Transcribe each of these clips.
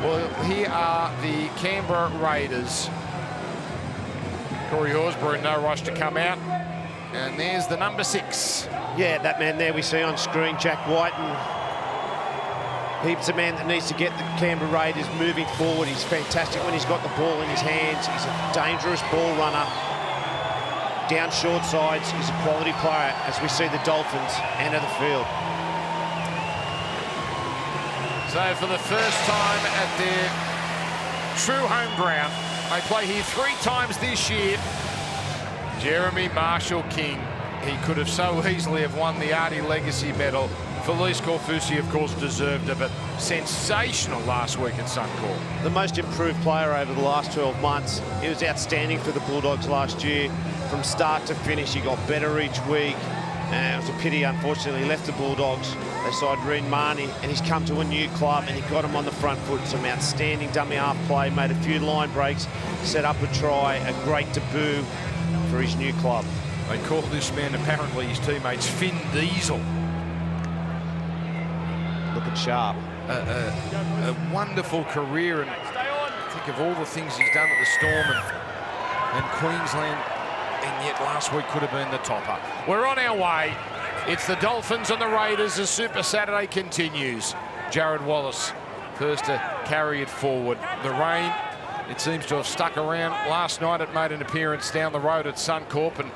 Well, here are the Canberra Raiders. Corey Horsburgh in no rush to come out. And there's the number 6. Yeah, that man there we see on screen, Jack Wighton. He's a man that needs to get the Canberra Raiders moving forward. He's fantastic when he's got the ball in his hands. He's a dangerous ball runner. Down short sides, he's a quality player as we see the Dolphins enter the field. So for the first time at their true home ground, they play here 3 times this year. Jeremy Marshall-King, he could have so easily have won the Artie Legacy medal. Felice Corfusi, of course, deserved it, but sensational last week at Suncorp. The most improved player over the last 12 months. He was outstanding for the Bulldogs last year. From start to finish, he got better each week. It was a pity, unfortunately, he left the Bulldogs. They signed Reen Marnie, and he's come to a new club, and he got him on the front foot. Some outstanding dummy half play, made a few line breaks, set up a try, a great debut for his new club. They call this man, apparently his teammates, Finn Diesel. Looking sharp. A wonderful career, and think of all the things he's done at the Storm and Queensland, and yet last week could have been the topper. We're on our way. It's the Dolphins and the Raiders as Super Saturday continues. Jared Wallace first to carry it forward. The rain, it seems to have stuck around. Last night it made an appearance down the road at Suncorp and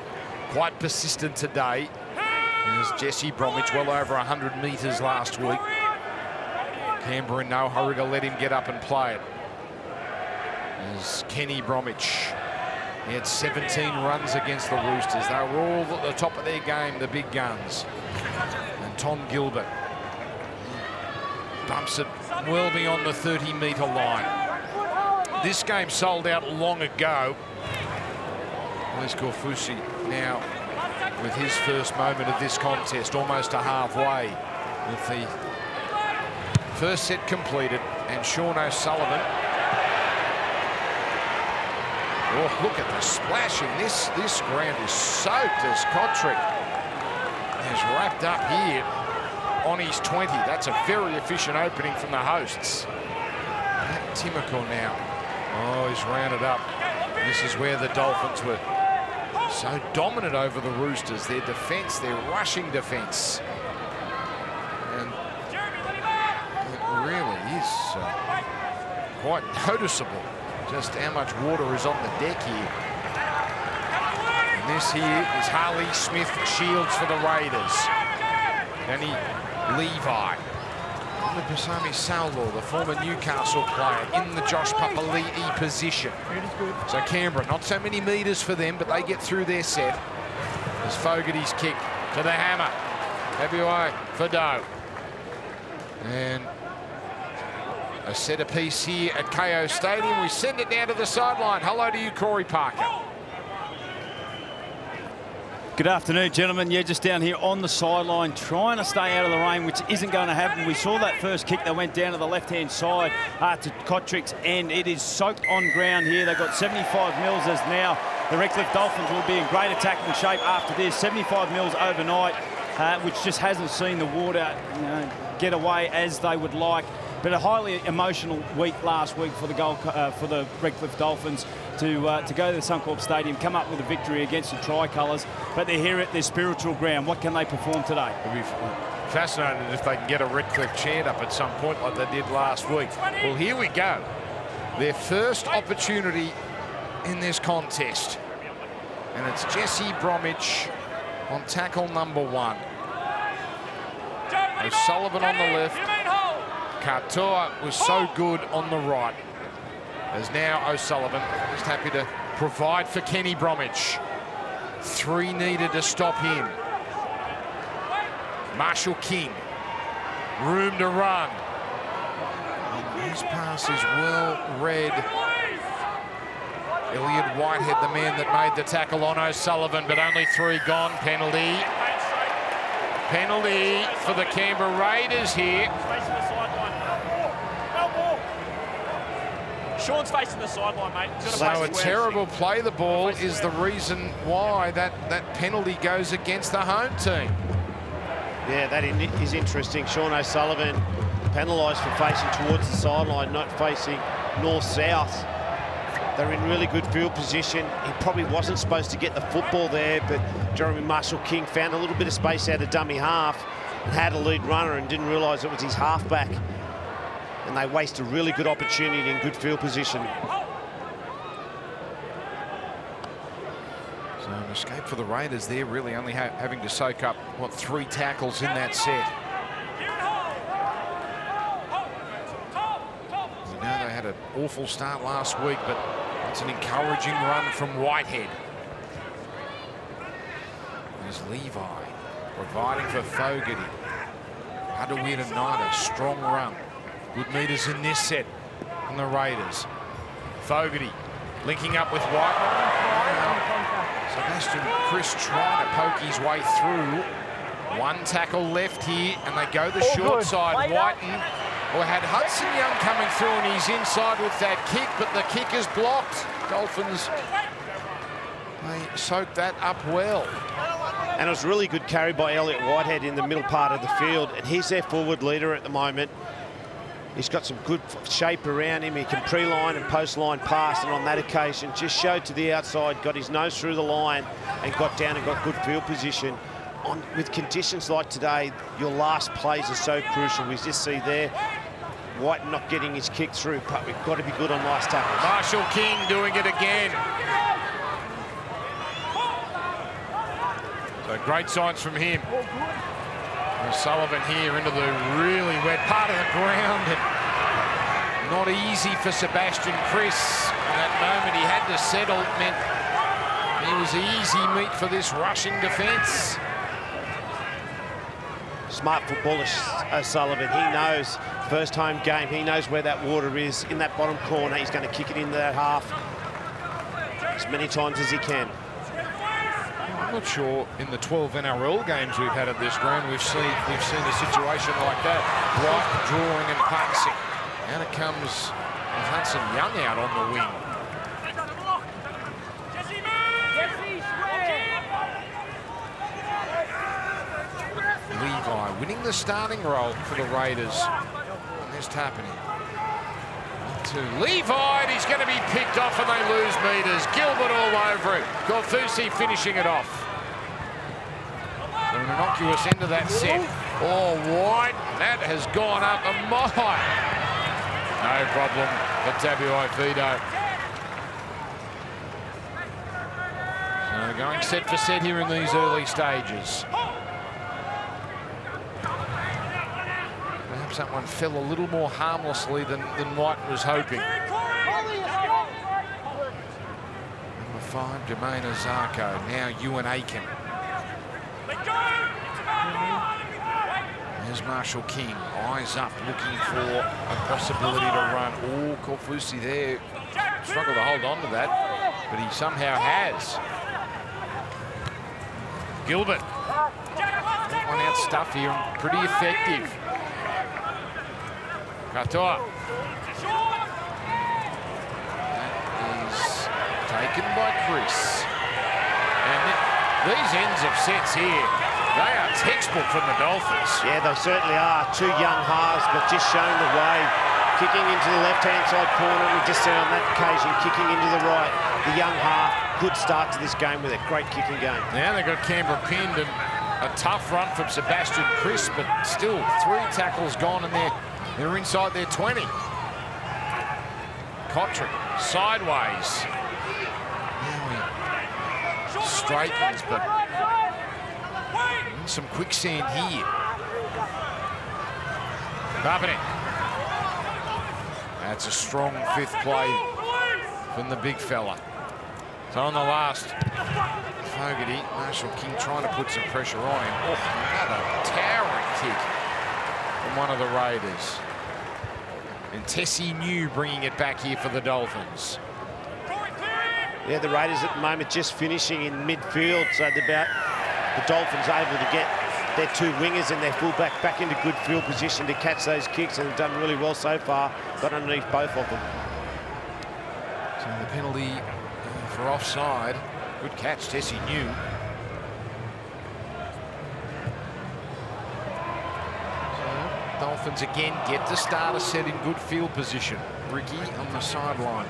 quite persistent today. There's Jesse Bromwich, well over 100 metres last week. Canberra in no hurry to let him get up and play it. There's Kenny Bromwich. He had 17 runs against the Roosters. They were all at the top of their game, the big guns. And Tom Gilbert bumps it well beyond the 30-metre line. This game sold out long ago. Felice Corfusi now with his first moment of this contest, almost to halfway, with the first set completed, and Sean O'Sullivan. Oh, look at the splashing. This ground is soaked as Cotric is wrapped up here on his 20. That's a very efficient opening from the hosts. Matt Timmickle now. Oh, he's rounded up. This is where the Dolphins were so dominant over the Roosters. Their defence, their rushing defence. And it really is quite noticeable just how much water is on the deck here. And this here is Harley Smith Shields for the Raiders. Danny Levi. The Pasami Saulor, the former Newcastle player, in the Josh Papali'i position. So Canberra, not so many metres for them, but they get through their set. As Fogarty's kick to the hammer. WA for Doe. And a set apiece here at KO Stadium. We send it down to the sideline. Hello to you, Corey Parker. Good afternoon, gentlemen. Yeah, just down here on the sideline, trying to stay out of the rain, which isn't going to happen. We saw that first kick that went down to the left-hand side to Cotric's end. It is soaked on ground here. They've got 75 mils as now. The Redcliffe Dolphins will be in great attacking shape after this. 75 mils overnight, which just hasn't seen the water get away as they would like. But a highly emotional week last week for the Redcliffe Dolphins to go to the Suncorp Stadium, come up with a victory against the Tricolours. But they're here at their spiritual ground. What can they perform today? It'll be fascinating if they can get a Redcliffe chant up at some point like they did last week. Well, here we go. Their first opportunity in this contest. And it's Jesse Bromwich on tackle number 1. O'Sullivan on the left. Katoa was so good on the right. As now O'Sullivan just happy to provide for Kenny Bromwich. 3 needed to stop him. Marshall King, room to run. And his pass is well read. Elliot Whitehead, the man that made the tackle on O'Sullivan, but only 3 gone. Penalty. Penalty for the Canberra Raiders here. Sean's facing the sideline, mate. So a terrible play the ball is the reason why that penalty goes against the home team. Yeah, that is interesting. Sean O'Sullivan penalised for facing towards the sideline, not facing north-south. They're in really good field position. He probably wasn't supposed to get the football there, but Jeremy Marshall-King found a little bit of space out of dummy half and had a lead runner and didn't realise it was his halfback. And they waste a really good opportunity in good field position. So an escape for the Raiders there, really only having to soak up, what, 3 tackles in that set. We know they had an awful start last week, but it's an encouraging run from Whitehead. There's Levi providing for Fogarty. Hadawira Knight, a strong run. Good meters in this set from the Raiders. Fogarty linking up with Wighton. Sebastian Chris trying to poke his way through. 1 tackle left here, and they go the short side. Wighton, or had Hudson Young coming through, and he's inside with that kick, but the kick is blocked. Dolphins, they soaked that up well. And it was a really good carry by Elliott Whitehead in the middle part of the field, and he's their forward leader at the moment. He's got some good shape around him. He can pre-line and post-line pass, and on that occasion just showed to the outside, got his nose through the line and got down and got good field position. With conditions like today, your last plays are so crucial. We just see there, Wighton not getting his kick through, but we've got to be good on last tackles. Marshall-King doing it again. So great signs from him. Sullivan here into the really wet part of the ground, and not easy for Sebastian Chris. In that moment he had to settle, it meant he was easy meat for this rushing defence. Smart footballer, Sullivan. He knows first home game. He knows where that water is in that bottom corner. He's going to kick it into that half as many times as he can. I'm not sure in the 12 NRL games we've had at this ground we've seen a situation like that. Right drawing and passing. Out it comes with Hudson Young out on the wing. Levi winning the starting role for the Raiders. And this happening. To Levi, and he's going to be picked off and they lose meters. Gilbert all over it. Gorthusi finishing it off. An innocuous end of that set. Oh, White, that has gone up a mile. No problem for Tabuai Fido. So going set for set here in these early stages. Perhaps that one fell a little more harmlessly than White was hoping. Number 5, Jermaine Azarko. Now Ewan Aiken. There's Marshall-King, eyes up, looking for a possibility to run. Oh, Gorthusi there struggled to hold on to that, but he somehow has. Gilbert, one out stuff here, pretty effective. Katoa. That is taken by Chris. And these ends of sets here, they are textbook from the Dolphins. Yeah, they certainly are. 2 young halves, but just showing the way. Kicking into the left-hand side corner. We just said on that occasion, kicking into the right. The young half, good start to this game with a great kicking game. Now they've got Canberra pinned, and a tough run from Sebastian Chris, but still 3 tackles gone, and they're inside their 20. Cotric, sideways. Now he straightens, but some quicksand here. Barbanek. That's a strong 5th play from the big fella. So on the last, Fogarty, Marshall-King trying to put some pressure on him. Oh, another towering kick from one of the Raiders. And Tessie New bringing it back here for the Dolphins. Yeah, the Raiders at the moment just finishing in midfield, so the Dolphins able to get their 2 wingers and their fullback back into good field position to catch those kicks, and have done really well so far. Got underneath both of them. So the penalty for offside. Good catch, Tessie New. So Dolphins again get the starter set in good field position. Ricky on the sideline.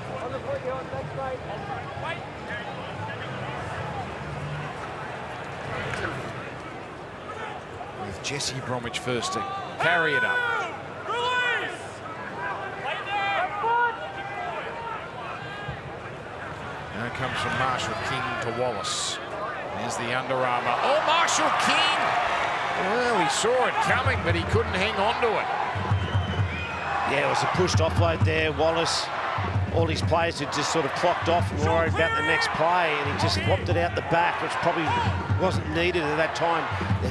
With Jesse Bromwich first to carry it up. Now it comes from Marshall King to Wallace. There's the Under Armour. Oh, Marshall King! Well, he saw it coming, but he couldn't hang on to it. Yeah, it was a pushed offload there. Wallace, all his players had just sort of clocked off and worried about the next play, and he just flopped it out the back, which probably wasn't needed at that time.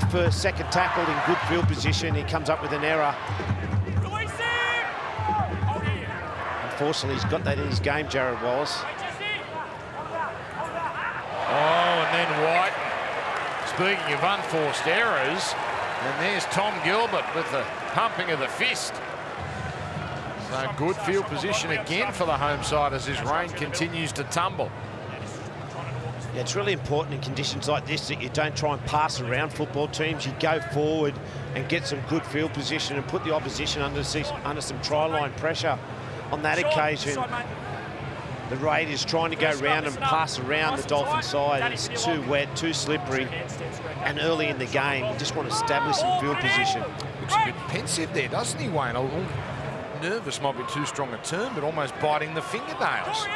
Their second tackle in good field position. He comes up with an error. Unfortunately, he's got that in his game, Jared Wallace. Oh, and then Wighton. Speaking of unforced errors, and there's Tom Gilbert with the pumping of the fist. So good field position again for the home side as his rain continues to tumble. Yeah, it's really important in conditions like this that you don't try and pass around football teams. You go forward and get some good field position and put the opposition under some try line pressure. On that occasion, the Raiders trying to go round and pass around the Dolphin side. It's too wet, too slippery, and early in the game, you just want to establish some field position. Looks a bit pensive there, doesn't he, Wayne? A little nervous might be too strong a term, but almost biting the fingernails.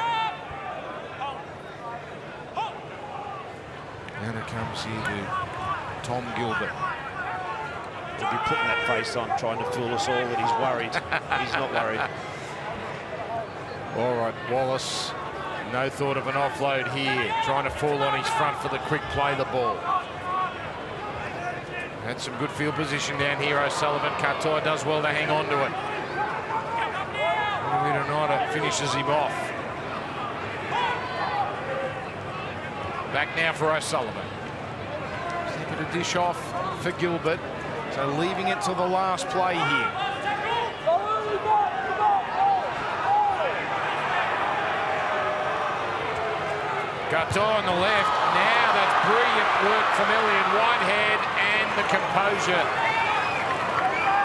And it comes here to Tom Gilbert. He'll be putting that face on, trying to fool us all that he's worried. He's not worried. All right, Wallace, no thought of an offload here. Trying to fall on his front for the quick play the ball. Had some good field position down here. O'Sullivan, Katoa does well to hang on to it. Renata finishes him off. Back now for O'Sullivan. Taking a dish off for Gilbert. So leaving it till the last play here. Katoa on the left. Now that's brilliant work from Elliot Whitehead, and the composure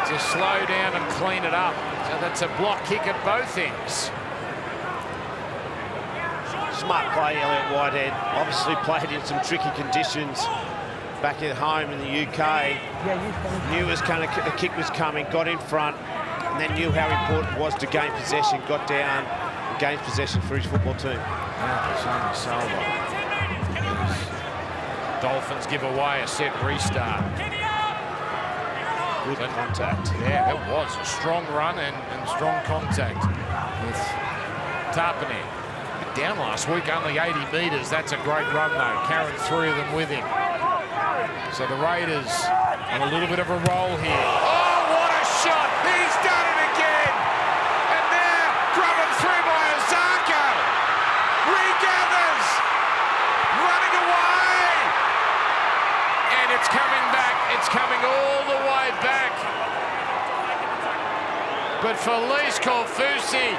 to slow down and clean it up. So that's a block kick at both ends. Smart play, Elliot Whitehead. Obviously played in some tricky conditions back at home in the UK. Knew the kick was coming, got in front, and then knew how important it was to gain possession, got down, and gained possession for his football team. Dolphins give away a set restart. Good contact. Yeah, it was a strong run and strong contact with Tarpanay. Down last week, only 80 metres. That's a great run, though. Carrying 3 of them with him. So the Raiders on a little bit of a roll here. Oh, what a shot! He's done it again! And now, Grubham through by Ozako. Regathers! Running away! And it's coming back. It's coming all the way back. But Felice Kolfusi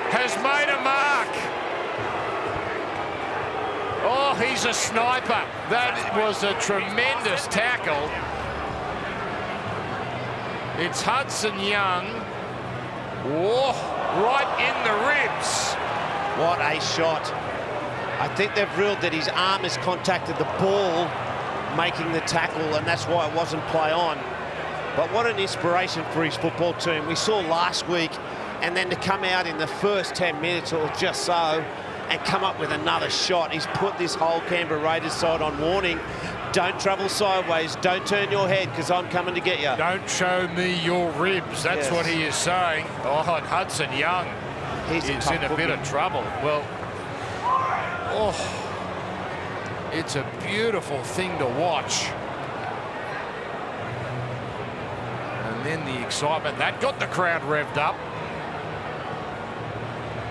has made a mark. Oh, he's a sniper. That was a tremendous tackle. It's Hudson Young. Whoa, right in the ribs. What a shot. I think they've ruled that his arm has contacted the ball, making the tackle, and that's why it wasn't play on. But what an inspiration for his football team. We saw last week, and then to come out in the first 10 minutes or just so and come up with another shot. He's put this whole Canberra Raiders side on warning. Don't travel sideways. Don't turn your head, because I'm coming to get you. Don't show me your ribs. That's what he is saying. Oh, and Hudson Young is in a bit of trouble. Well, oh, it's a beautiful thing to watch. And then the excitement. That got the crowd revved up.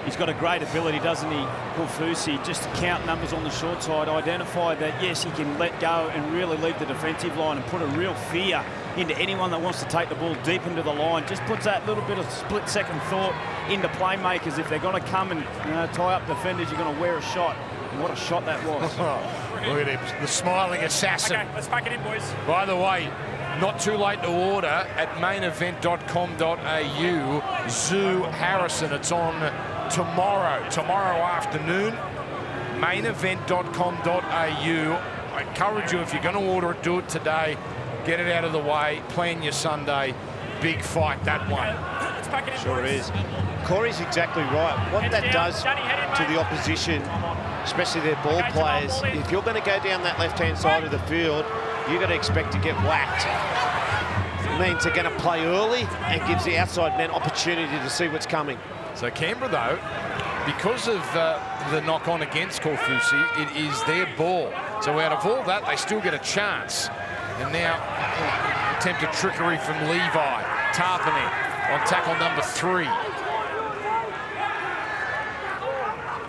He's got a great ability, doesn't he, Kolfusi, just to count numbers on the short side, identify that, yes, he can let go and really leave the defensive line and put a real fear into anyone that wants to take the ball deep into the line. Just puts that little bit of split-second thought into playmakers. If they're going to come and tie up defenders, you're going to wear a shot. And what a shot that was. Look at him, the smiling assassin. Okay, let's pack it in, boys. By the way, Not too late to order at mainevent.com.au. Zoo Harrison. It's on tomorrow afternoon. Mainevent.com.au. I encourage you, if you're going to order it, do it today. Get it out of the way. Plan your Sunday. Big fight, that one. Sure is. Corey's exactly right. What that does to the opposition, especially their ball players, if you're going to go down that left-hand side of the field, you're going to expect to get whacked. It means they're going to play early and gives the outside men opportunity to see what's coming. So Canberra, though, because of the knock-on against Corfusi, it is their ball. So out of all that, they still get a chance. And now, attempted trickery from Levi. Tarpany on tackle number 3.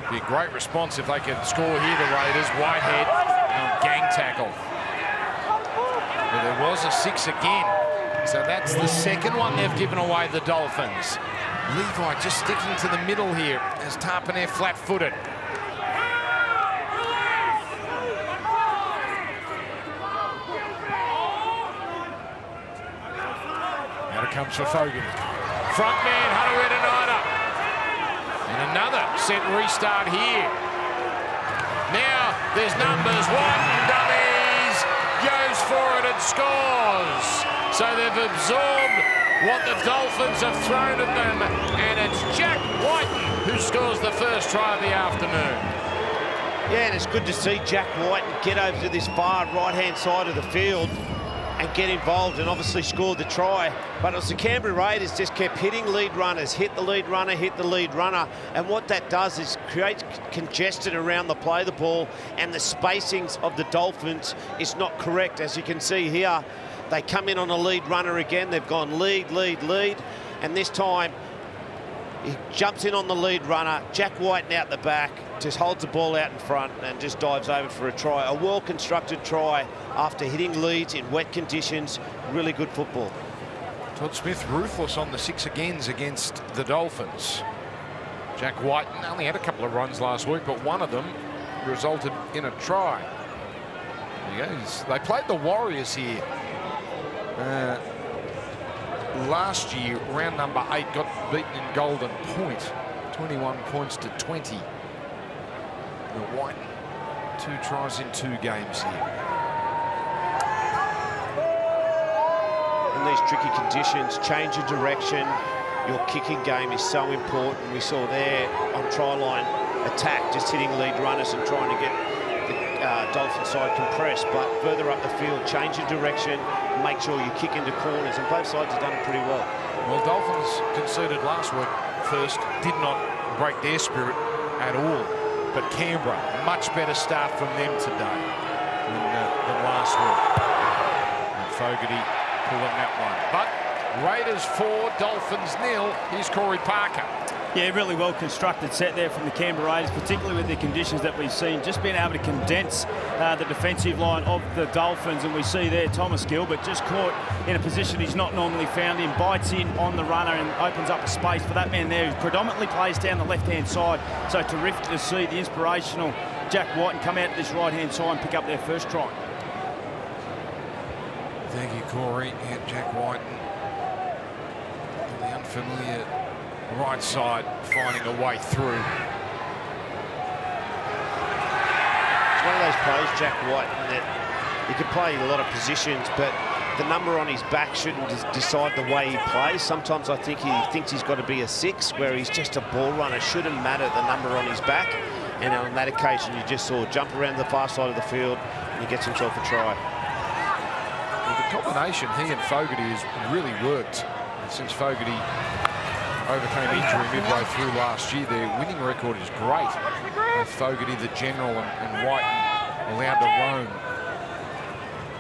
Be a great response if they can score here, the Raiders. Whitehead on gang tackle. Well, there was a 6 again. So that's the second one they've given away, the Dolphins. Levi just sticking to the middle here as Tarpany flat-footed. Now it comes for Fogarty. Front man, Haruetanada. And another set restart here. Now there's numbers. Wighton dummies. Goes for it and scores. So they've absorbed what the Dolphins have thrown at them. And it's Jack Wighton who scores the first try of the afternoon. Yeah, and it's good to see Jack Wighton get over to this far right-hand side of the field and get involved and obviously scored the try. But it was the Canberra Raiders just kept hitting lead runners, hit the lead runner, hit the lead runner. And what that does is create congestion around the play the ball, and the spacings of the Dolphins is not correct. As you can see here, they come in on a lead runner again. They've gone lead, lead, lead. And this time, he jumps in on the lead runner. Jack Wighton out the back, just holds the ball out in front and just dives over for a try. A well-constructed try after hitting leads in wet conditions. Really good football. Todd Smith ruthless on the 6 agains against the Dolphins. Jack Wighton only had a couple of runs last week, but one of them resulted in a try. There he goes. They played the Warriors here. Last year, round number 8, got beaten in Golden Point, 21 points to 20. Wighton, 2 tries in 2 games here. In these tricky conditions, change of direction. Your kicking game is so important. We saw there on try line attack, just hitting lead runners and trying to get the Dolphin side compressed. But further up the field, change of direction, make sure you kick into corners, and both sides have done it pretty well. Well, Dolphins conceded last week first, did not break their spirit at all. But Canberra, much better start from them today than last week. And Fogarty pulling that one. But Raiders 4, Dolphins 0. Here's Corey Parker. Yeah, really well constructed set there from the Canberra Raiders, particularly with the conditions that we've seen. Just being able to condense the defensive line of the Dolphins. And we see there Thomas Gilbert just caught in a position he's not normally found in, bites in on the runner and opens up a space for that man there who predominantly plays down the left-hand side. So terrific to see the inspirational Jack Wighton come out to this right-hand side and pick up their first try. Thank you, Corey. And Jack Wighton on the unfamiliar right side, finding a way through. It's one of those plays, Jack Wighton, that he can play in a lot of positions, but the number on his back shouldn't decide the way he plays. Sometimes I think he thinks he's got to be a 6, where he's just a ball runner. Shouldn't matter the number on his back. And on that occasion, you just saw jump around the far side of the field, and he gets himself a try. Well, the combination he and Fogarty has really worked since Fogarty overcame injury midway through last year. Their winning record is great, with Fogarty the general and Wighton allowed to roam.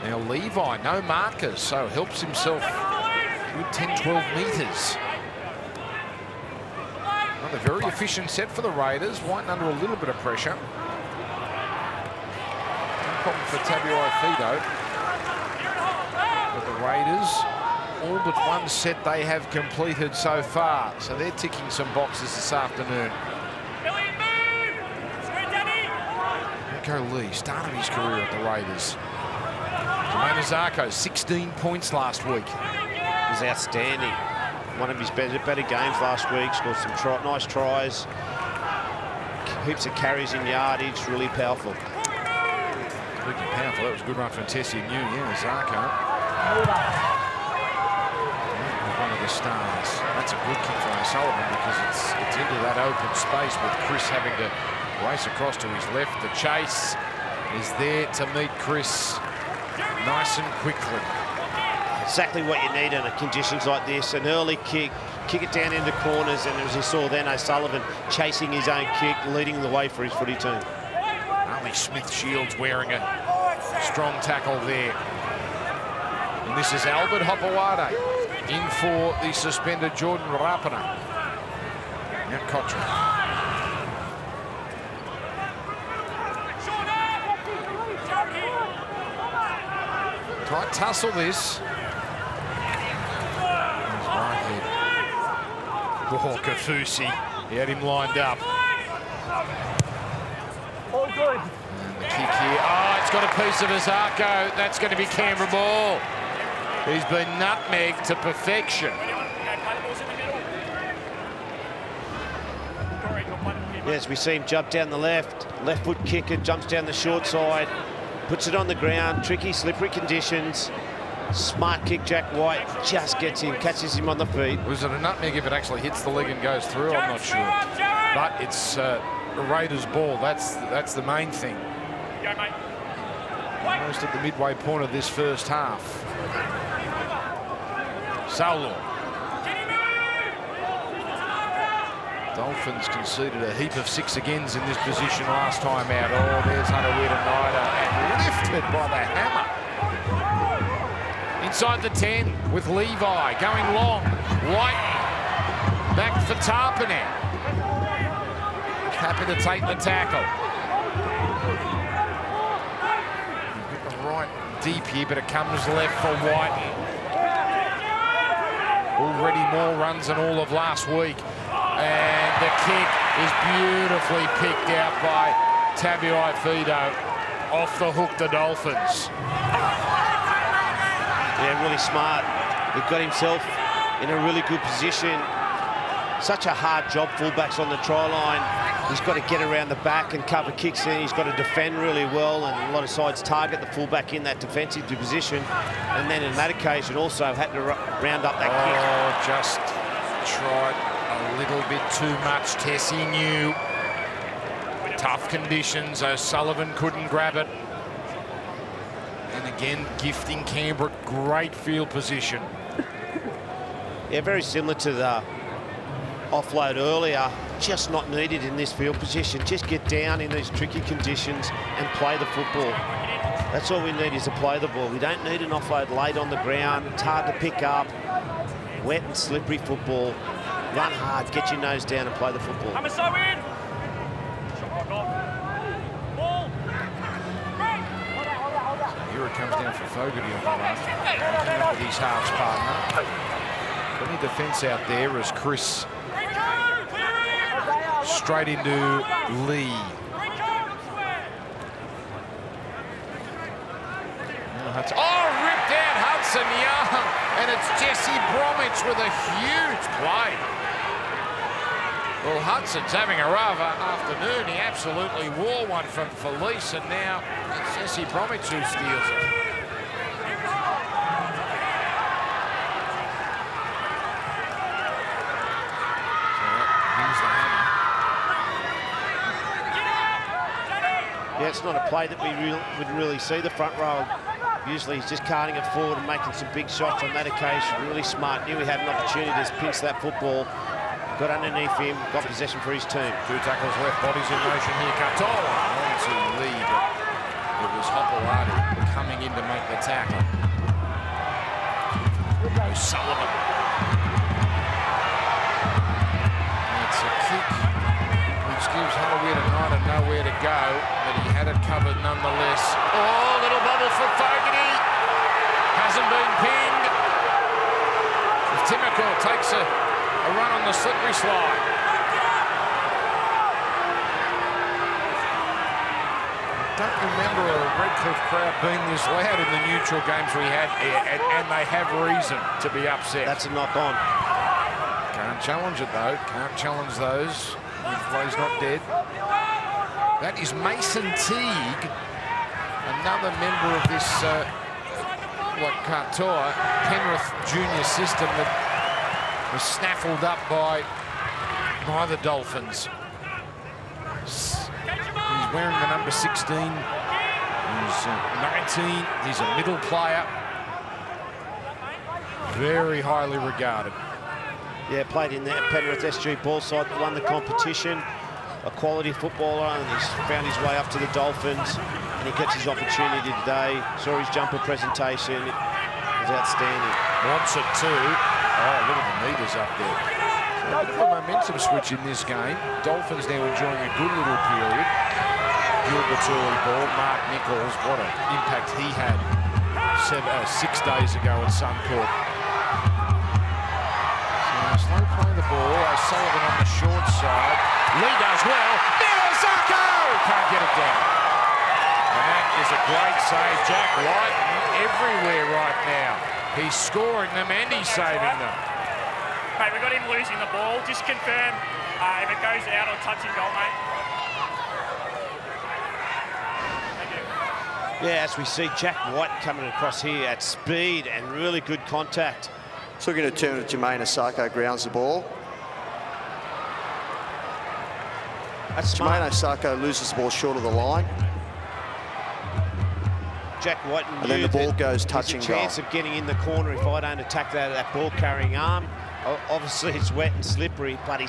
Now Levi, no markers, so helps himself good 10-12 metres. Another very efficient set for the Raiders. Wighton under a little bit of pressure. No problem for Tabuai-Fidow. But the Raiders, all but one set they have completed so far. So they're ticking some boxes this afternoon. Nico Lee, started his career at the Raiders. Jermaine Zarko, 16 points last week. He was outstanding. One of his better games last week. Scored some nice tries. Heaps of carries in yardage. Really powerful. Speaking of powerful, that was a good run from Tessie New. Yeah, Zarko. One of the stars. That's a good kick from O'Sullivan because it's into that open space with Chris having to race across to his left. The chase is there to meet Chris nice and quickly. Exactly what you need in conditions like this. An early kick it down into corners, and as you saw then, O'Sullivan chasing his own kick, leading the way for his footy team. Only Smith Shields wearing a strong tackle there. And this is Albert Hopewade in for the suspended Jordan Rapana. Now Cotric. Tight tussle this. Oh, Kafusi. He had him lined up. All good. And the kick here. Oh, it's got a piece of Zarko. That's going to be Canberra ball. He's been nutmegged to perfection. Yes, we see him jump down the left foot kick it, jumps down the short side, puts it on the ground, tricky, slippery conditions. Smart kick, Jack White just gets him, catches him on the feet. Was it a nutmeg if it actually hits the leg and goes through? I'm not sure. But it's a Raiders ball. That's the main thing. Almost at the midway point of this first half. Saulor. Dolphins conceded a heap of 6 agains in this position last time out. Oh, there's Hunter-Weirton and lifted by the hammer. Inside the 10 with Levi going long. Wighton back for Tarpanen. Happy to take the tackle. Hit the right deep here, but it comes left for Wighton. Already more runs than all of last week. And the kick is beautifully picked out by Tabuai Fido. Off the hook, the Dolphins. Yeah, really smart. He got himself in a really good position. Such a hard job, fullbacks on the try line. He's got to get around the back and cover kicks in. He's got to defend really well, and a lot of sides target the fullback in that defensive position. And then in that occasion also had to round up that kick. Oh, just tried a little bit too much. Tessie knew. Tough conditions. O'Sullivan couldn't grab it. And again, gifting Canberra great field position. Yeah, very similar to the offload earlier. Just not needed in this field position. Just get down in these tricky conditions and play the football. That's all we need, is to play the ball. We don't need an offload late on the ground. It's hard to pick up. Wet and slippery football. Run hard, get your nose down and play the football. I'm so in. Ball. Here it comes down for Fogarty on the run. Coming up with his halves partner. Plenty of defence out there as Chris straight into Lee. Oh, ripped out Hudson Young, and it's Jesse Bromwich with a huge play. Well, Hudson's having a rough afternoon. He absolutely wore one from Felice, and now it's Jesse Bromwich who steals it. Yeah, it's not a play that we would really see the front row. Usually he's just carting it forward and making some big shots. On that occasion. Really smart. Knew he had an opportunity to pinch that football. Got underneath him, got possession for his team. 2 tackles left, bodies in motion here. Katoa on to Lee, but it was Hopewade coming in to make the tackle. O'Sullivan. It's a kick which gives Hunter-Weirton nowhere to go, but he had it covered nonetheless. Oh, little bubble for Fogarty. Hasn't been pinged. Timoko takes a run on the slippery slide. don't remember a Redcliffe crowd being this loud in the neutral games we had, and they have reason to be upset. That's a knock on. Can't challenge it though. Can't challenge those. Play's not dead. That is Mason Teague, another member of this Katoa Penrith junior system that was snaffled up by the Dolphins. He's wearing the number 16. He's 19. He's a middle player. Very highly regarded. Yeah, played in that Penrith SG ball side, won the competition. A quality footballer, and he's found his way up to the Dolphins, and he gets his opportunity today. Saw his jumper presentation. It was outstanding. Wants it too. Oh, look at the meters up there. So a bit of a momentum switch in this game. Dolphins now enjoying a good little period. Gilbert's early ball. Mark Nichols, what an impact he had 6 days ago at Suncorp. So slow play the ball. O'Sullivan on the short side. Lee does well. Mirazako! Can't get it down. And that is a great save. Jack Wighton everywhere right now. He's scoring them and he's saving them. Mate, we got him losing the ball. Just confirm if it goes out or touching goal, mate. Thank you. Yeah, as we see Jack Wighton coming across here at speed and really good contact. It's looking to turn it. Jermaine Osako grounds the ball. That's smart. Jermaine Osako loses the ball short of the line. Jack Wighton And then the ball goes touching goal. There's a chance of getting in the corner if I don't attack that ball-carrying arm. Obviously, it's wet and slippery, but he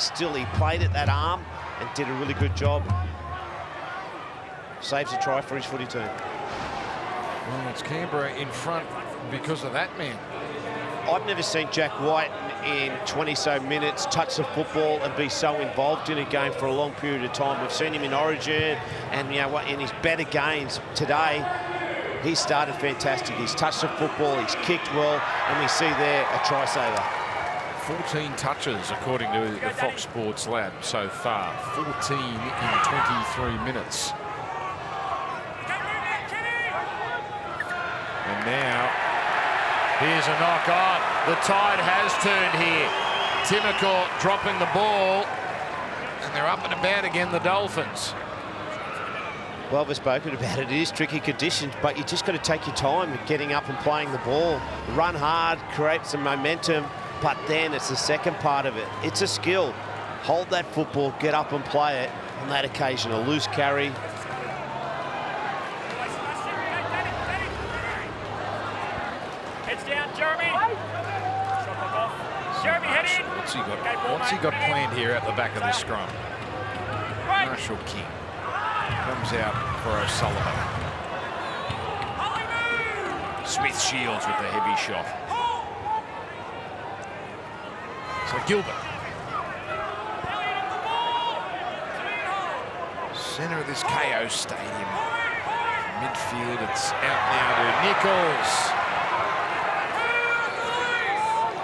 played at that arm and did a really good job. Saves a try for his footy team. Well, it's Canberra in front because of that man. I've never seen Jack Wighton in 20-so minutes touch the football and be so involved in a game for a long period of time. We've seen him in Origin and, you know what, in his better games today. He started fantastic. He's touched the football, he's kicked well, and we see there a try saver. 14 touches, according to the Fox Sports lab so far. 14 in 23 minutes. And now, here's a knock on. The tide has turned here. Timoko dropping the ball, and they're up and about again, the Dolphins. Well, we've spoken about it. It is tricky conditions, but you just got to take your time with getting up and playing the ball. Run hard, create some momentum, but then it's the second part of it. It's a skill. Hold that football, get up and play it. On that occasion, a loose carry. Heads down, Jeremy. Jeremy, head in. What's he got planned here at the back of the scrum? Marshall King comes out for O'Sullivan. Smith shields with the heavy shot. So Gilbert. Centre of this KO stadium. Midfield, it's out now to Nichols.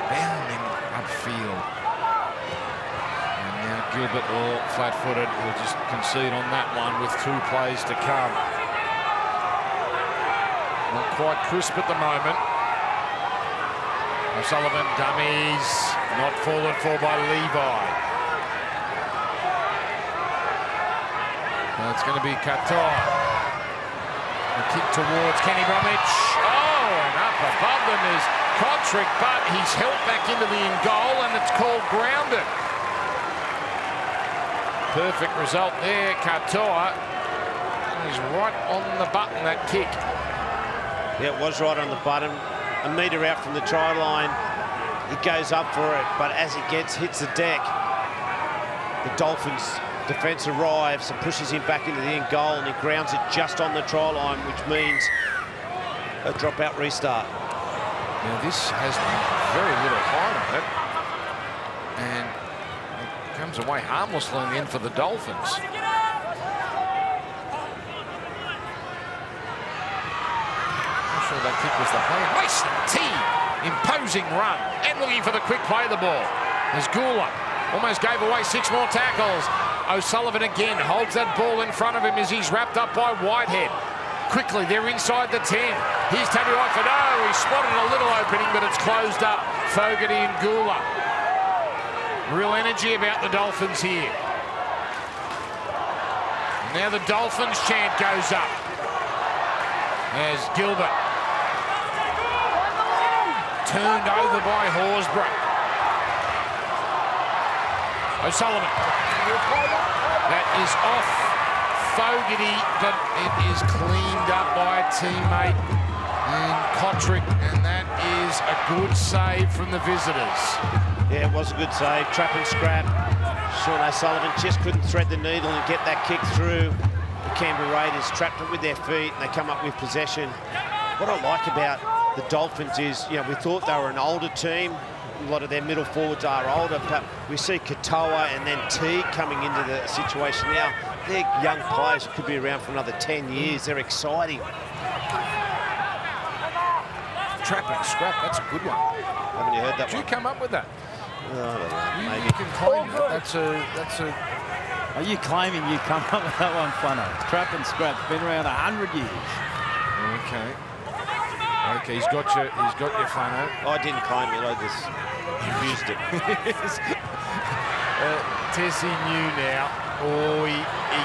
Bounding upfield. And now Gilbert, all flat-footed, will just concede on that one with 2 plays to come. Not quite crisp at the moment. O'Sullivan dummies, not fallen for by Levi. Well, it's going to be Katoa. The kick towards Kenny Bromwich. Oh, and up above them is Cotric, but he's held back into the in goal, and it's called grounded. Perfect result there. Katoa is right on the button, that kick. Yeah, it was right on the button. A metre out from the try line. He goes up for it, but as it hits the deck, the Dolphins defence arrives and pushes him back into the end goal, and he grounds it just on the try line, which means a dropout restart. Now this has very little height on it, and it comes away harmlessly in the end for the Dolphins. Not sure that kick was the play. Mason T, imposing run, and looking for the quick play of the ball. There's Gula Almost gave away 6 more tackles. O'Sullivan again holds that ball in front of him as he's wrapped up by Whitehead. Quickly, they're inside the 10. Here's Tabby Whitehead. Oh, he spotted a little opening, but it's closed up. Fogarty and Gula. Real energy about the Dolphins here. Now the Dolphins chant goes up as Gilbert turned over by Horsburgh. O'Sullivan. That is off Fogarty, but it is cleaned up by a teammate in Cotric, and that is a good save from the visitors. Yeah, it was a good save. Trap and scrap. Sean O'Sullivan just couldn't thread the needle and get that kick through. The Canberra Raiders trapped it with their feet and they come up with possession. What I like about the Dolphins is, you know, we thought they were an older team. A lot of their middle forwards are older, but we see Katoa and then Teague coming into the situation now. They're young players who could be around for another 10 years. They're exciting. Trap and scrap, that's a good one. Haven't you heard that Did one? you come up with that? Maybe. You can claim that. That's a... Are you claiming you come up with that one, Flano? Trap and scrap, been around 100 years. Okay. Okay, he's got your Flano. I didn't claim it, I just used it. Tessie knew now. Oh, he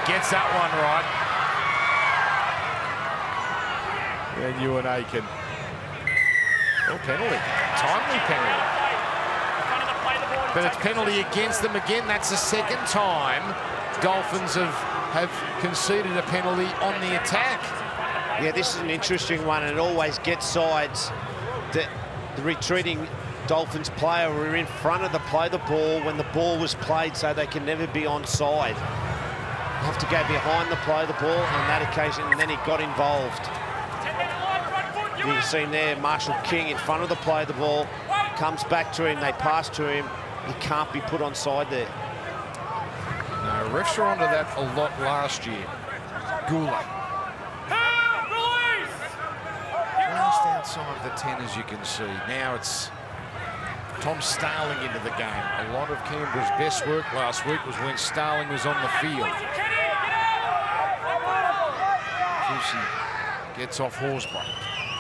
gets that one right. And Ewan Aiken. Oh, penalty. Timely penalty. But it's penalty against them again. That's the second time Dolphins have conceded a penalty on the attack. Yeah, this is an interesting one, and it always gets sides. The retreating Dolphins player were in front of the play the ball when the ball was played, so they can never be onside. Have to go behind the play the ball on that occasion, and then he got involved. You can see there, Marshall King in front of the play the ball, comes back to him, they pass to him. He can't be put onside there. No, refs were onto that a lot last year. Gula. Just outside the 10, as you can see. Now it's Tom Starling into the game. A lot of Canberra's best work last week was when Starling was on the field. Fusi gets off Horsburgh.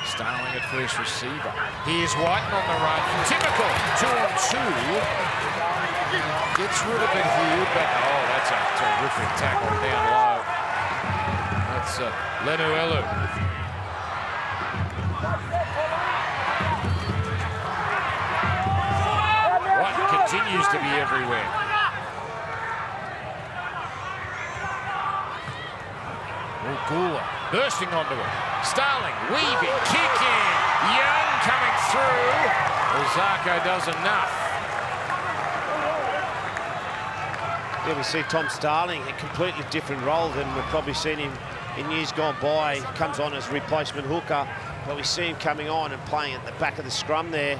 Starling at first receiver. Here's Wighton on the run. Typical 2-on-2. Gets rid of it here, but oh, that's a terrific tackle down low. That's Lenuelu. Continues to be everywhere. Gula bursting onto it. Starling weaving, kicking. Young coming through. Zarko does enough. Yeah, we see Tom Starling, a completely different role than we've probably seen him in years gone by. He comes on as replacement hooker, but we see him coming on and playing at the back of the scrum there.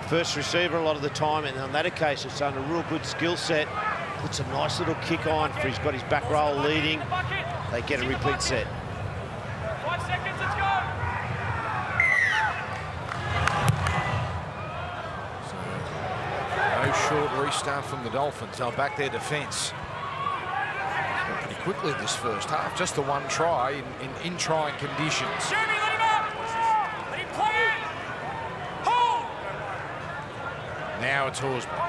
First receiver a lot of the time, and on that occasion it's done a real good skill set. Puts a nice little kick on for he's got his back roll leading. They get a repeat set. 5 seconds, let's go. No short restart from the Dolphins. They'll back their defence. Pretty quickly this first half. Just the one try in trying conditions. Jeremy, let him up. Let him play it. Hold. Now it's Horsburgh.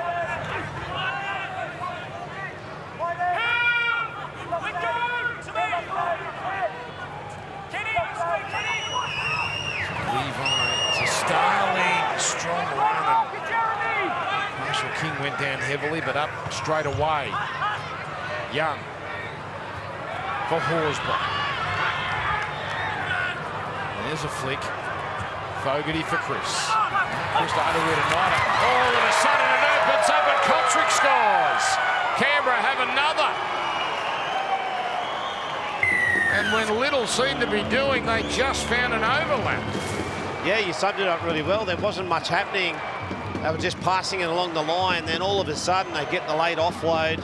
Levi to Starling. Strong run. Marshall King went down heavily, but up straight away. Young for Horsburgh. There's a flick. Fogarty for Chris. Chris to Underwood and Knight. All of a sudden it opens up and Cotric scores. Canberra have another. And when little seemed to be doing, they just found an overlap. Yeah, you summed it up really well. There wasn't much happening. They were just passing it along the line. Then all of a sudden they get the late offload.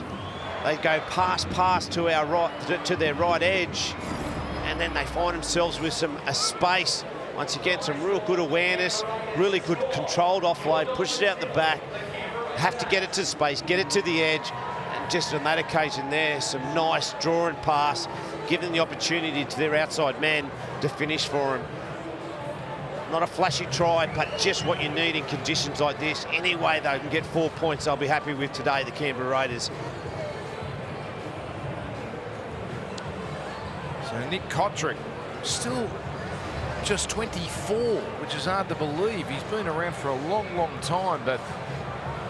They go pass to our right, to their right edge, and then they find themselves with a space. Once again, some real good awareness, really good controlled offload, pushed it out the back, have to get it to space, get it to the edge, and just on that occasion there, some nice draw and pass, giving the opportunity to their outside man to finish for him. Not a flashy try, but just what you need in conditions like this. Any way they can get 4 points, I'll be happy with today, the Canberra Raiders. So Nick Cotric, still just 24, which is hard to believe. He's been around for a long, long time, but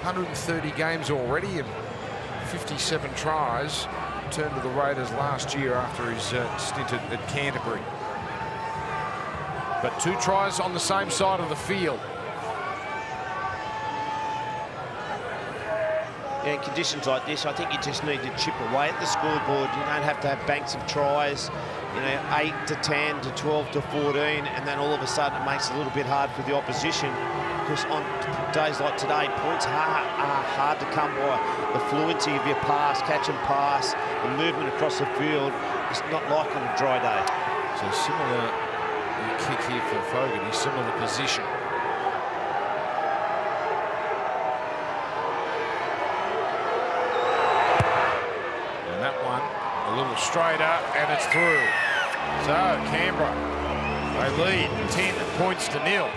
130 games already and 57 tries. Returned to the Raiders last year after his stint at Canterbury. But 2 tries on the same side of the field. Yeah, in conditions like this, I think you just need to chip away at the scoreboard. You don't have to have banks of tries, you know, 8 to 10 to 12 to 14, and then all of a sudden it makes it a little bit hard for the opposition. Because on days like today, points are hard to come by. The fluency of your pass, catch and pass, the movement across the field, it's not like on a dry day. So similar kick here for Fogarty, similar position. And that one a little straighter, and it's through. So Canberra, they lead 10 points to 0.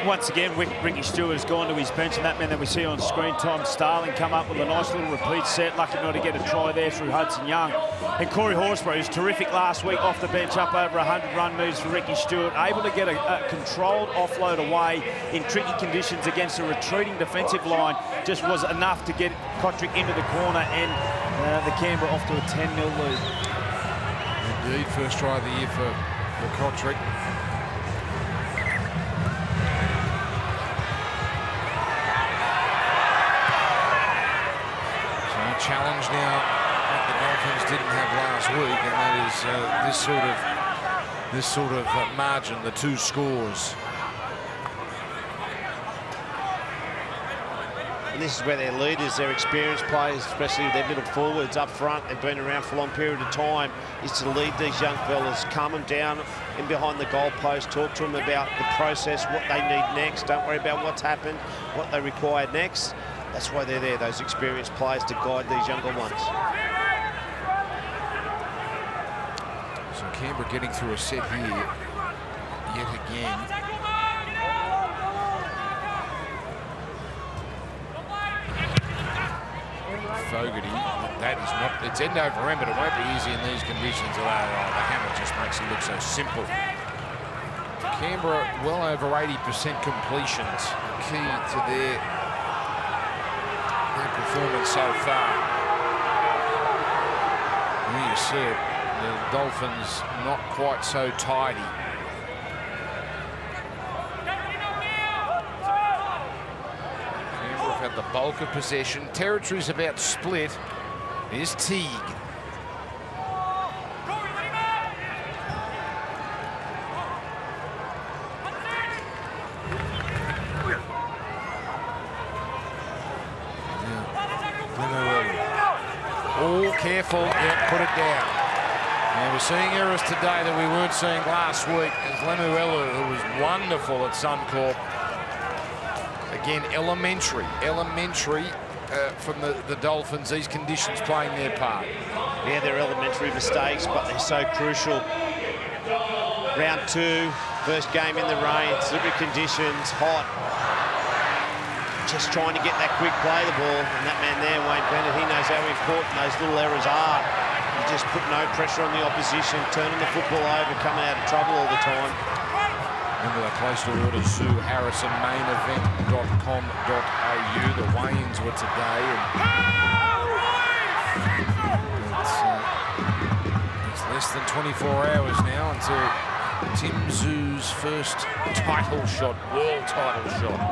Once again, Ricky Stewart has gone to his bench, and that man that we see on screen, Tom Starling, come up with a nice little repeat set. Lucky not to get a try there through Hudson Young. And Corey Horsburgh, who's terrific last week off the bench, up over 100 run moves for Ricky Stewart, able to get a controlled offload away in tricky conditions against a retreating defensive line. Just was enough to get Cotric into the corner, and the Canberra off to a 10-0 lead. Indeed, first try of the year for Cotric. Challenge now that the Dolphins didn't have last week, and that is this sort of margin, the 2 scores. And this is where their leaders, their experienced players, especially their middle forwards up front, they've been around for a long period of time, is to lead these young fellas, calm them down in behind the goalpost, talk to them about the process, what they need next. Don't worry about what's happened, what they require next. That's why they're there, those experienced players, to guide these younger ones. So Canberra getting through a set here yet again. Fogarty, that is not, it's end over end, but it won't be easy in these conditions. The hammer just makes it look so simple. Canberra well over 80% completions, key to their performance so far. Here you see it, the Dolphins not quite so tidy. Canberra have had the bulk of possession. Territory's about split. Here's Teague. Careful, yeah, put it down. And we're seeing errors today that we weren't seeing last week. As Lemuelu, who was wonderful at Suncorp. Again, elementary from the Dolphins, these conditions playing their part. Yeah, they're elementary mistakes, but they're so crucial. Round 2, first game in the rain, slippery conditions, hot. Just trying to get that quick play the ball, and that man there, Wayne Bennett, he knows how important those little errors are. You just put no pressure on the opposition, turning the football over, coming out of trouble all the time. Remember, they placed orders to Harrison mainevent.com.au. The weigh-ins were today, and it's less than 24 hours now until Tim Zoo's first title shot, world title shot.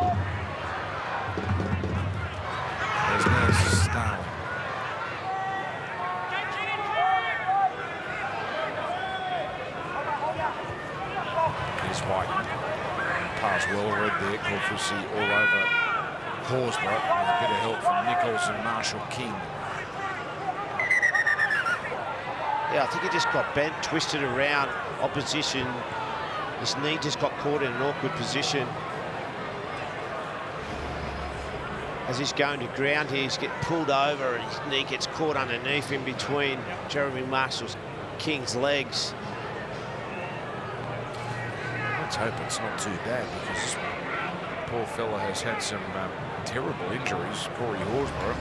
There's now Starling. Here's Wighton. Pass well read there. Corfusi all over Horsburgh. With a bit of help from Nichols and Marshall King. Yeah, I think he just got bent, twisted around opposition. His knee just got caught in an awkward position. as he's going to ground here, he's getting pulled over and his knee gets caught underneath in between Jeremy Marshall-King's legs. Let's hope it's not too bad, because this poor fella has had some terrible injuries. Corey Horsburgh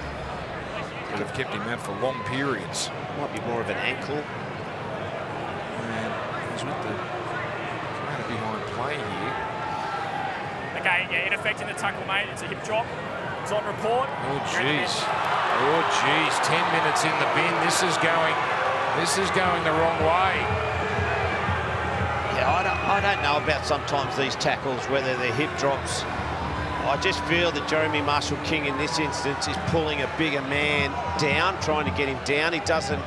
could have kept him out for long periods. Might be more of an ankle. And he's with the kind of behind play here. Okay, yeah, in effect in the tackle, mate. It's a hip drop. It's on report. Oh, jeez. Oh, jeez. 10 minutes in the bin. This is going the wrong way. Yeah, I don't know about sometimes these tackles, whether they're hip drops. I just feel that Jeremy Marshall-King in this instance is pulling a bigger man down, trying to get him down. He doesn't...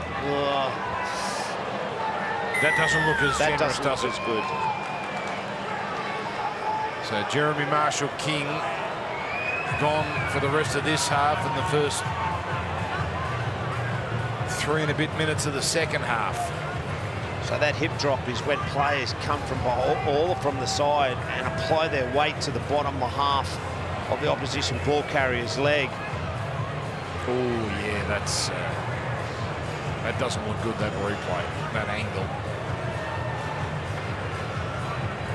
That doesn't look as generous, does it? Good. So Jeremy Marshall-King gone for the rest of this half and the first 3 and a bit minutes of the second half. So that hip drop is when players come from all from the side and apply their weight to the bottom half of the opposition ball carrier's leg. Oh yeah, that doesn't look good, that replay, that angle.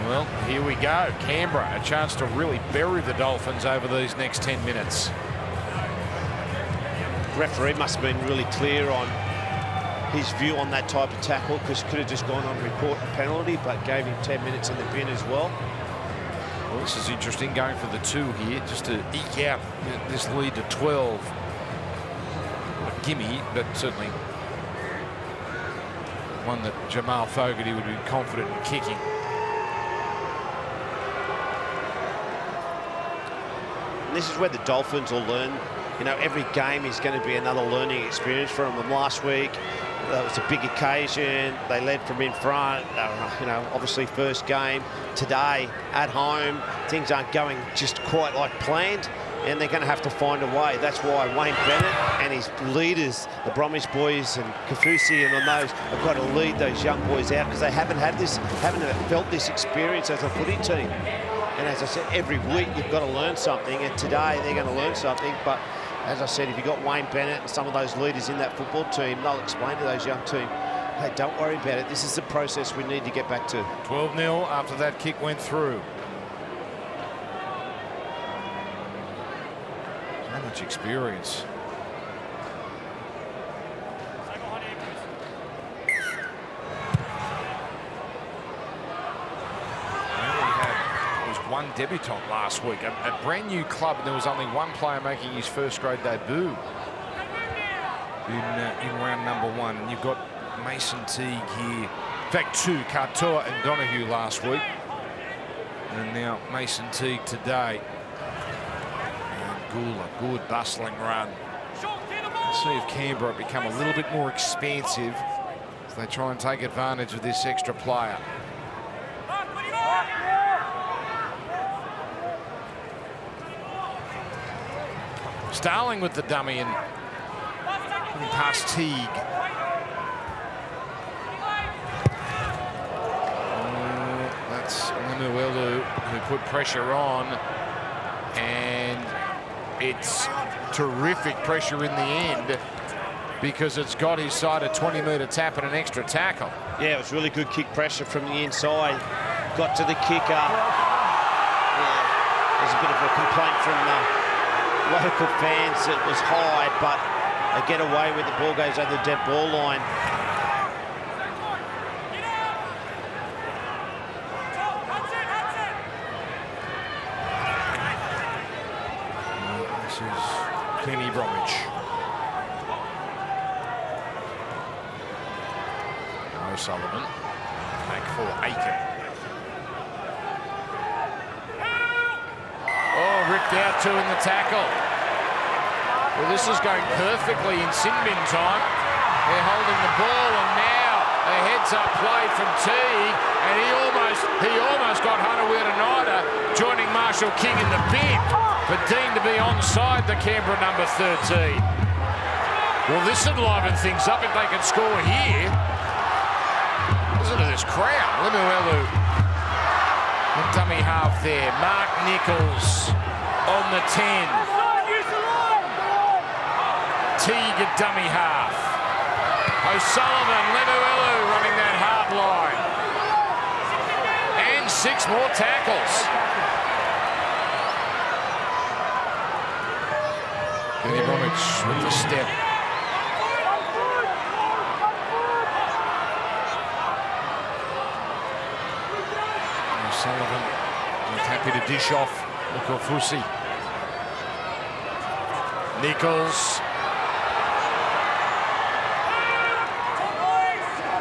Well, here we go. Canberra, a chance to really bury the Dolphins over these next 10 minutes. The referee must have been really clear on his view on that type of tackle, because could have just gone on report and penalty, but gave him 10 minutes in the bin as well. Well, this is interesting, going for the 2 here, just to eke out this lead to 12. A gimme, but certainly one that Jamal Fogarty would be confident in kicking. And this is where the Dolphins will learn. You know, every game is going to be another learning experience for them. Last week, that was a big occasion. They led from in front. You know, obviously first game. Today, at home, things aren't going just quite like planned, and they're going to have to find a way. That's why Wayne Bennett and his leaders, the Bromwich boys and Kafusi and on those, have got to lead those young boys out, because they haven't felt this experience as a footy team. And as I said, every week you've got to learn something, and today they're going to learn something. But as I said, if you've got Wayne Bennett and some of those leaders in that football team, they'll explain to those young team, hey, don't worry about it. This is the process we need to get back to. 12-0 after that kick went through. So much experience. One debutant last week, a brand new club, and there was only one player making his first grade debut in round number 1. And you've got Mason Teague here, in fact 2, Katoa and Donahue last week, and now Mason Teague today. And Gula, good bustling run. Let's see if Canberra become a little bit more expansive as they try and take advantage of this extra player. Starling with the dummy and past Teague. That's Lemuelu who put pressure on, and it's terrific pressure in the end, because it's got his side a 20-metre tap and an extra tackle. Yeah, it was really good kick pressure from the inside. Got to the kicker. Yeah, there's a bit of a complaint from local fans. It was high, but they get away with the ball, goes over the dead ball line. This is Kenny Bromwich. O'Sullivan back for Aiken. Oh, ripped out 2 in the tackle. Well, this is going perfectly in sin bin time. They're holding the ball, and now a heads-up play from Teague, and he almost got Hunter Weird-Nida joining Marshall King in the bin, but deemed to be onside the Canberra number 13. Well, this would liven things up if they could score here. Listen to this crowd. Lemuelu, the dummy half there. Mark Nichols on the 10. Teague at dummy half. O'Sullivan, Lemuelu running that hard line. And 6 more tackles. Kenny Bromwich with the step. O'Sullivan is happy to dish off Lukofusi. Nichols.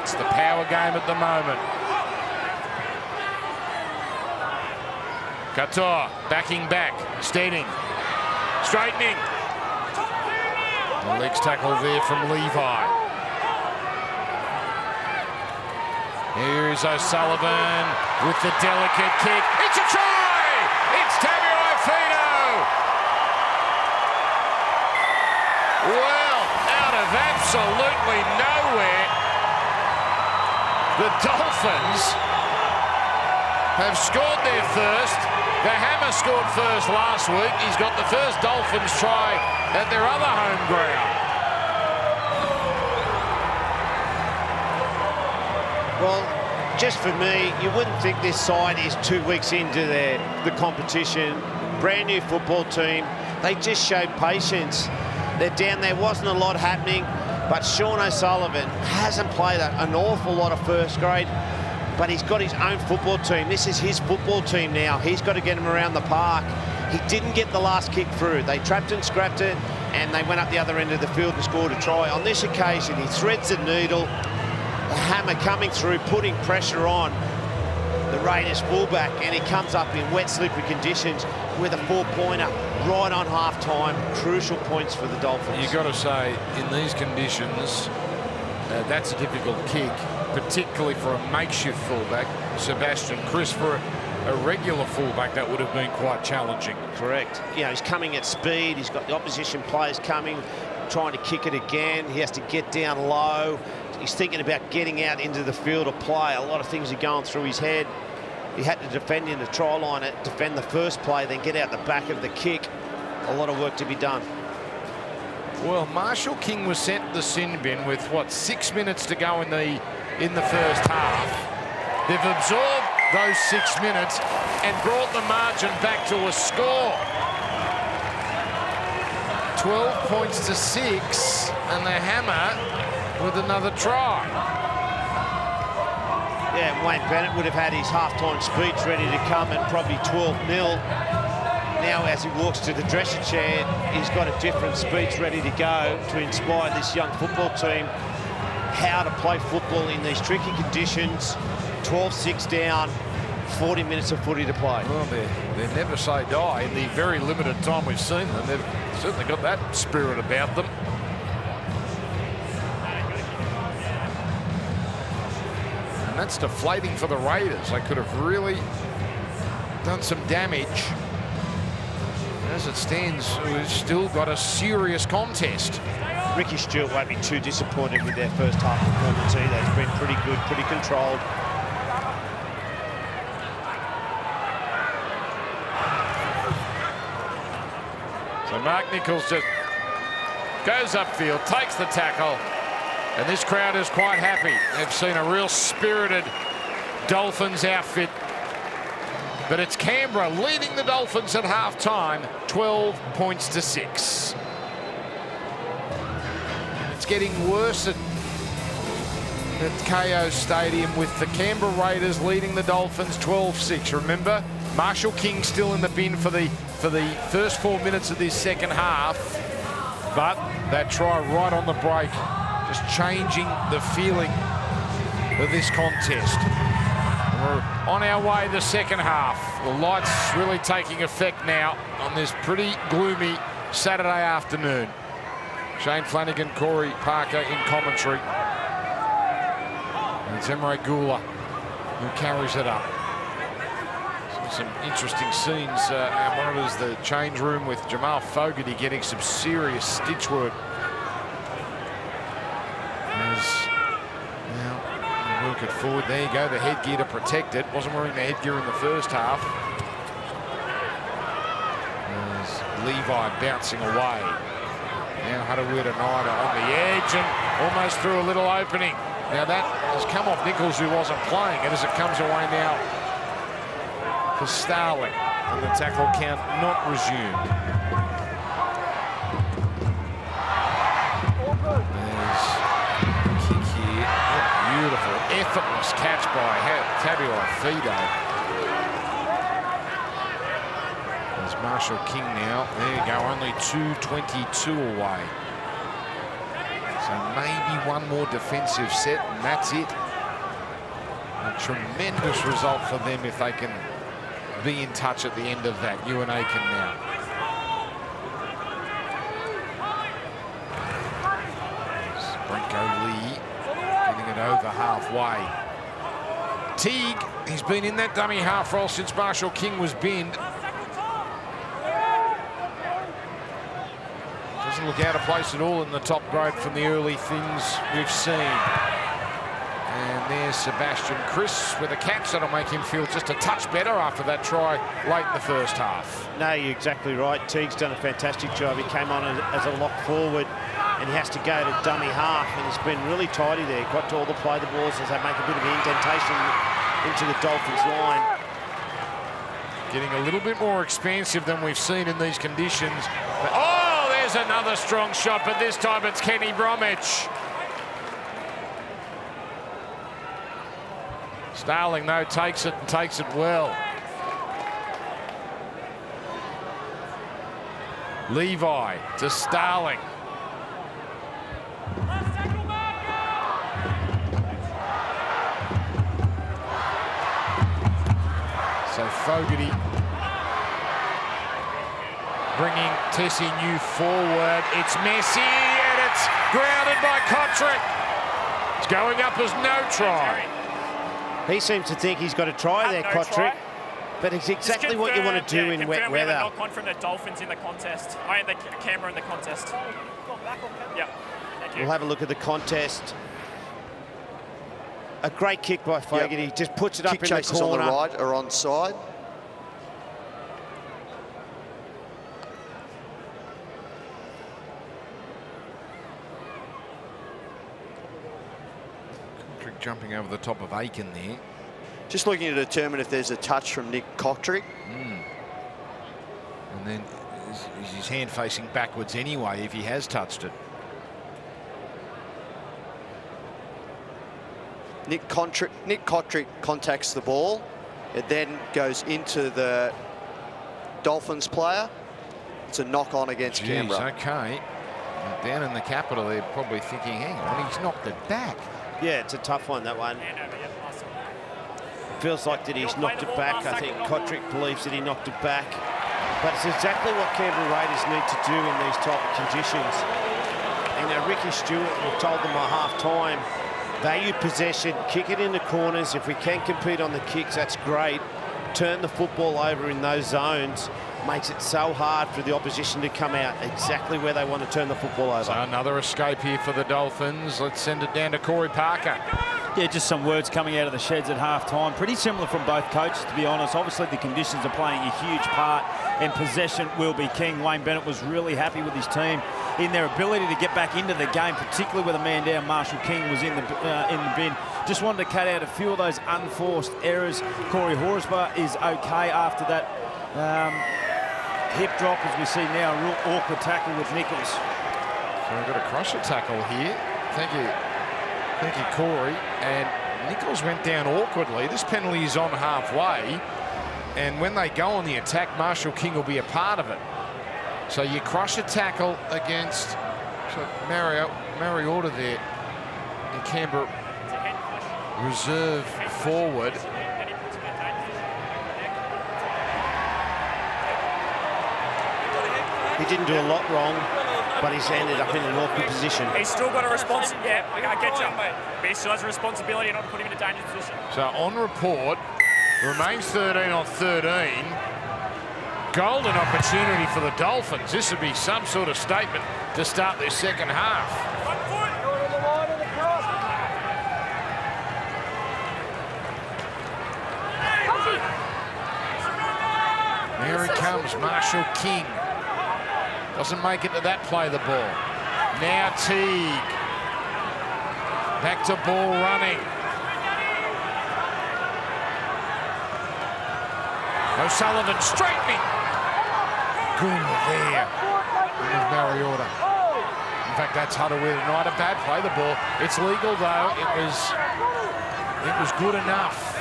It's the power game at the moment. Katoa backing back, steadying, straightening. The legs tackle there from Levi. Here is O'Sullivan with the delicate kick. It's a try! It's Tamio Fino! Well, out of absolutely nowhere, the Dolphins have scored their first. The Hammer scored first last week. He's got the first Dolphins try at their other home ground. Well, just for me, you wouldn't think this side is 2 weeks into the competition. Brand new football team. They just showed patience. They're down there, wasn't a lot happening, but Sean O'Sullivan hasn't played an awful lot of first grade, but he's got his own football team. This is his football team now. He's got to get him around the park. He didn't get the last kick through. They trapped and scrapped it, and they went up the other end of the field and scored a try. On this occasion, he threads the needle. The Hammer coming through, putting pressure on the Raiders fullback, and he comes up in wet, slippery conditions with a 4-pointer right on half-time. Crucial points for the Dolphins. You've got to say, in these conditions, that's a difficult kick, particularly for a makeshift fullback. Sebastian Chris, for a regular fullback, that would have been quite challenging. Correct. You know, he's coming at speed. He's got the opposition players coming, trying to kick it again. He has to get down low. He's thinking about getting out into the field of play. A lot of things are going through his head. He had to defend in the try line, defend the first play, then get out the back of the kick. A lot of work to be done. Well, Marshall King was sent to the sin bin with, what, 6 minutes to go in the first half. They've absorbed those 6 minutes and brought the margin back to a score. 12 points to 6, and the Hammer with another try. Yeah, Wayne Bennett would have had his half-time speech ready to come at probably 12-0. Now, as he walks to the dressing chair, he's got a different speech ready to go to inspire this young football team how to play football in these tricky conditions. 12-6 down, 40 minutes of footy to play. Well, they never say die. In the very limited time we've seen them, they've certainly got that spirit about them. And that's deflating for the Raiders. They could have really done some damage. As it stands, we've still got a serious contest. Ricky Stewart won't be too disappointed with their first half performance either. It's been pretty good, pretty controlled. So Mark Nichols just goes upfield, takes the tackle, and this crowd is quite happy. They've seen a real spirited Dolphins outfit. But it's Canberra leading the Dolphins at half-time, 12 points to 6. It's getting worse at KO Stadium with the Canberra Raiders leading the Dolphins 12-6. Remember, Marshall King still in the bin for the first 4 minutes of this second half. But that try right on the break, just changing the feeling of this contest. We're on our way to the second half. The lights really taking effect now on this pretty gloomy Saturday afternoon. Shane Flanagan, Corey Parker in commentary. And it's Emre Gula who carries it up. Some interesting scenes. Our monitors, the change room with Jamal Fogarty getting some serious stitch work. Work it forward. There you go, the headgear to protect it. Wasn't wearing the headgear in the first half. There's Levi bouncing away. Now Harawira on the edge and almost through a little opening. Now that has come off Nichols, who wasn't playing it, as it comes away now for Starling. And the tackle count not resumed. There's a kick here. Oh, beautiful, effortless catch by Tabula Fido. There's Marshall King now. There you go, only 2:22 away. So maybe one more defensive set, and that's it. A tremendous result for them if they can be in touch at the end of that. UNA can now. Brinko Lee getting it over halfway. Teague, he's been in that dummy half roll since Marshall King was binned. Doesn't look out of place at all in the top grade from the early things we've seen. And there's Sebastian Chris with a catch that'll make him feel just a touch better after that try late in the first half. No, you're exactly right. Teague's done a fantastic job. He came on as a lock forward and he has to go to dummy half, and he's been really tidy there. Got to all the play the balls as they make a bit of an indentation into the Dolphins line. Getting a little bit more expansive than we've seen in these conditions. But, oh, there's another strong shot, but this time it's Kenny Bromwich. Starling, though, takes it and takes it well. Levi to Starling. So Fogarty bringing Tessie New forward. It's messy and it's grounded by Cotric. It's going up as no try. He seems to think he's got a try there, Cotric. But it's exactly what you want to do in wet weather. We have a knock-on from the Dolphins in the contest. I mean, the Canberra in the contest. Yeah, thank you. We'll have a look at the contest. A great kick by Fogarty. Yep. Just puts it up Kick in the chases corner. on the right or on side. Cotric jumping over the top of Aiken there. Just looking to determine if there's a touch from Nick Cotric. And then is his hand facing backwards anyway if he has touched it. Nick Cotric contacts the ball. It then goes into the Dolphins player. It's a knock-on against Canberra. Okay. Down in the capital, they're probably thinking, hang on, he's knocked it back. Yeah, it's a tough one, that one. Feels like that he's knocked it back. I think Cotric believes that he knocked it back. But it's exactly what Canberra Raiders need to do in these type of conditions. And Ricky Stewart, we told them at half-time, value possession, kick it in the corners. If we can compete on the kicks, that's great. Turn the football over in those zones. Makes it so hard for the opposition to come out exactly where they want to turn the football over. So another escape here for the Dolphins. Let's send it down to Corey Parker. Yeah, just some words coming out of the sheds at half-time. Pretty similar from both coaches, to be honest. Obviously, the conditions are playing a huge part, and possession will be king. Wayne Bennett was really happy with his team in their ability to get back into the game, particularly with a man down. Marshall King was in the bin. Just wanted to cut out a few of those unforced errors. Corey Horsburgh is okay after that hip drop, as we see now. A real awkward tackle with Nichols. So we've got a crusher tackle here. Thank you, Corey. And Nichols went down awkwardly. This penalty is on halfway. And when they go on the attack, Marshall King will be a part of it. So you crush a tackle against Mariota there. And Canberra reserve forward. He didn't do a lot wrong, but he's ended up in an awkward position. He's still got a response. Yeah, I get you. But he still has a responsibility not to put him in a dangerous position. So on report, remains 13 on 13. Golden opportunity for the Dolphins. This would be some sort of statement to start their second half. Here he comes, Marshall King. Doesn't make it to that play of the ball. Now Teague. Back to ball running. O'Sullivan straightening. Good there. With Mariota. In fact, that's Huddle with not a bad play. The ball. It's legal though. It was good enough.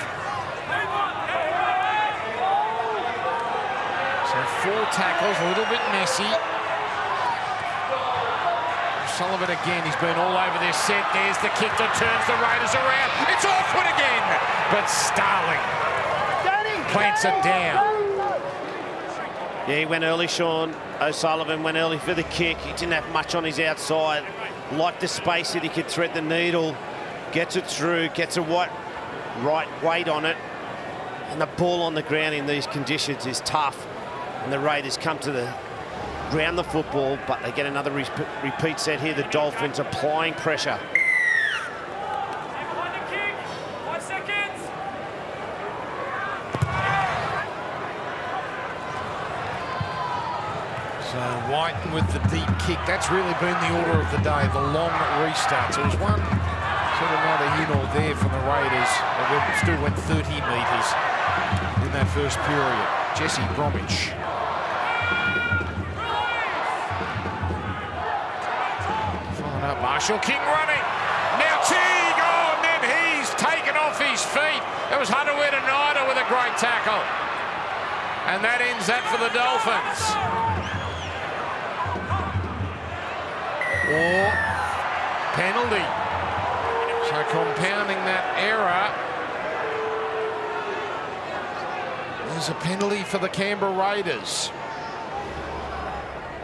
So 4 tackles, a little bit messy. Sullivan again, he's been all over this set. There's the kick that turns the Raiders around. It's awkward again, but Starling plants it down. Yeah, he went early, Sean. O'Sullivan went early for the kick. He didn't have much on his outside. Liked the space that he could thread the needle. Gets it through, gets a right weight on it. And the ball on the ground in these conditions is tough. And the Raiders come to the ground the football, but they get another repeat set here. The Dolphins applying pressure. So Wighton with the deep kick. That's really been the order of the day, the long restart. So it was one sort of neither here nor there from the Raiders. They still went 30 metres in that first period. Jesse Bromwich. Following up, Marshall King running. Now Teague, oh, and then he's taken off his feet. That was Hunterwed and Ryder with a great tackle. And that ends that for the Dolphins. Or penalty. So compounding that error. There's a penalty for the Canberra Raiders.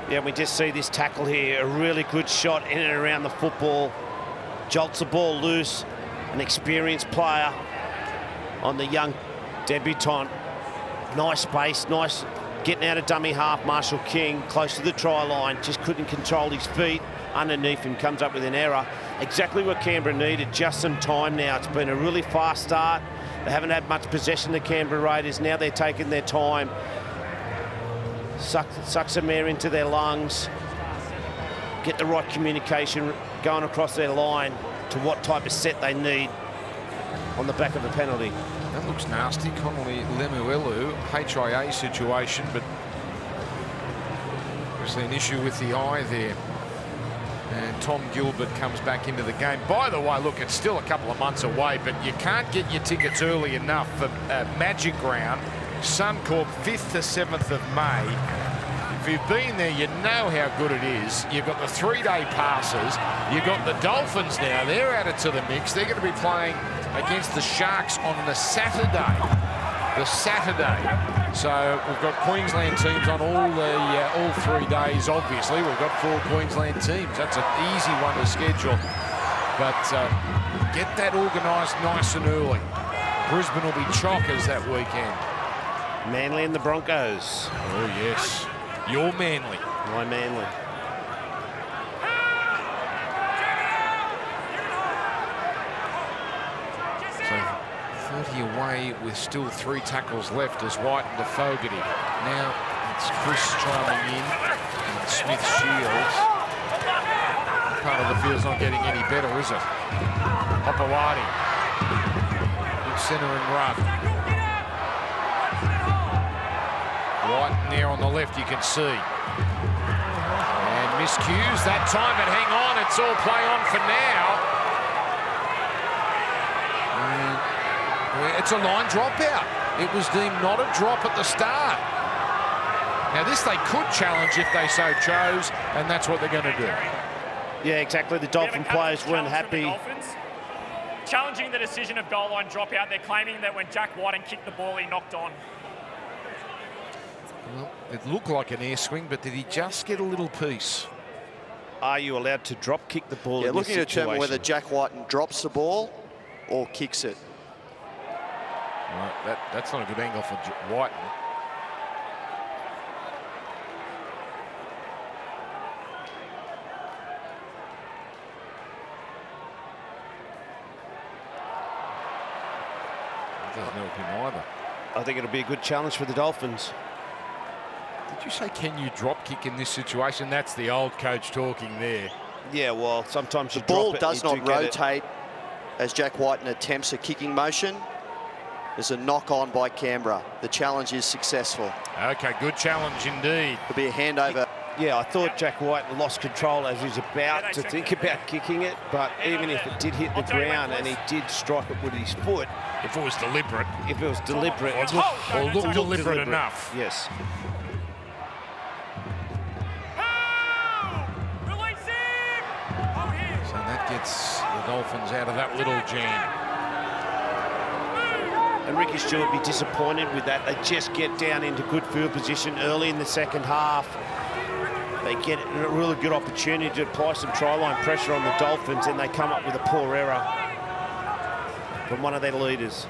Yeah, we just see this tackle here. A really good shot in and around the football. Jolts the ball loose. An experienced player on the young debutant. Nice space, nice getting out of dummy half. Marshall King close to the try line. Just couldn't control his feet. Underneath him, comes up with an error. Exactly what Canberra needed, just some time now. It's been a really fast start. They haven't had much possession, the Canberra Raiders. Now they're taking their time. Suck some air into their lungs. Get the right communication going across their line to what type of set they need on the back of a penalty. That looks nasty. Connolly Lemuelu, HIA situation, but obviously an issue with the eye there. And Tom Gilbert comes back into the game. By the way, look, it's still a couple of months away, but you can't get your tickets early enough for Magic Round, Suncorp, 5th to 7th of May. If you've been there, you know how good it is. You've got the 3-day passes. You've got the Dolphins now. They're added to the mix. They're going to be playing against the Sharks on the Saturday. So we've got Queensland teams on all 3 days, obviously. We've got 4 Queensland teams. That's an easy one to schedule. But get that organised nice and early. Brisbane will be chockers that weekend. Manly and the Broncos. Oh, yes. You're Manly. My Manly. So 30 away with still 3 tackles left as Wighton to Fogarty. Now it's Chris chiming in and Smith Shields. Part of the field's not getting any better, is it? Hopewadi. Good centre and run. Wighton there on the left, you can see. And miscues that time, but hang on, it's all play on for now. And it's a line dropout. It was deemed not a drop at the start. Now this they could challenge if they so chose, and that's what they're going to do. Yeah, exactly. The Dolphin players weren't happy. Challenging the decision of goal line dropout. They're claiming that when Jack Wighton kicked the ball, he knocked on. Well, it looked like an air swing, but did he just get a little piece? Are you allowed to drop kick the ball in this looking to determine situation? whether Jack Wighton drops the ball or kicks it. Right, that's not a good angle for Wighton. Doesn't help him either. I think it'll be a good challenge for the Dolphins. Did you say, can you drop kick in this situation? That's the old coach talking there. Yeah, well, sometimes The you ball drop it does and you not do get it. rotate as Jack Wighton attempts a kicking motion. There's a knock-on by Canberra. The challenge is successful. Okay, good challenge indeed. There'll be a handover. Yeah, I thought Jack Wighton lost control as he was about to think about kicking it, but even if it did hit the ground and he did strike it with his foot, If it was deliberate. if it was deliberate, it Or looked deliberate enough. Yes. So that gets the Dolphins out of that little jam. And Ricky Stewart would be disappointed with that. They just get down into good field position early in the second half. They get a really good opportunity to apply some try-line pressure on the Dolphins, and they come up with a poor error from one of their leaders. So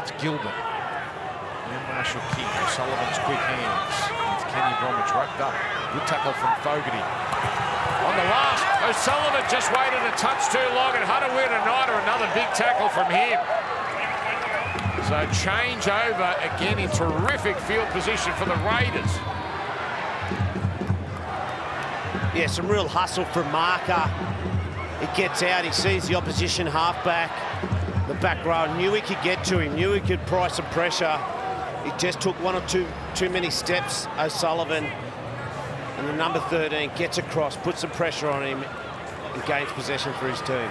that's Gilbert. And Marshall kick. O'Sullivan's quick hands. It's Kenny Bromwich wrapped up. Good tackle from Fogarty. On the last, O'Sullivan just waited a touch too long, and Hutterweir tonight, or another big tackle from him. So change over again in terrific field position for the Raiders. Yeah, some real hustle from Marker. It gets out, he sees the opposition halfback, the back row, knew he could get to him, knew he could pry some pressure. He just took one or too many steps, O'Sullivan. And the number 13 gets across, puts some pressure on him, and gains possession for his team.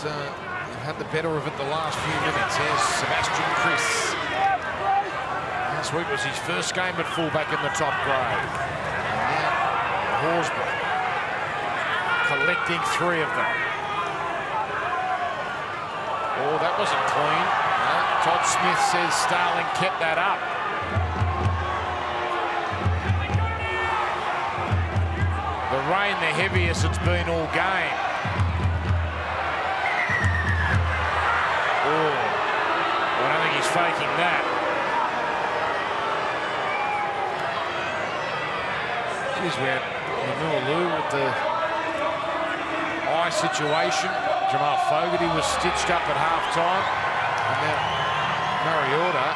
They've had the better of it the last few minutes. Here's Sebastian Chris. Last week was his first game at fullback in the top grade. And now Horsburgh collecting 3 of them. Oh, that wasn't clean. No, Todd Smith says Starling kept that up. The rain the heaviest it's been all game. Oh, I don't think he's faking that. Geez, we had Lou with the eye situation. Jamal Fogarty was stitched up at half-time. And now Mariota.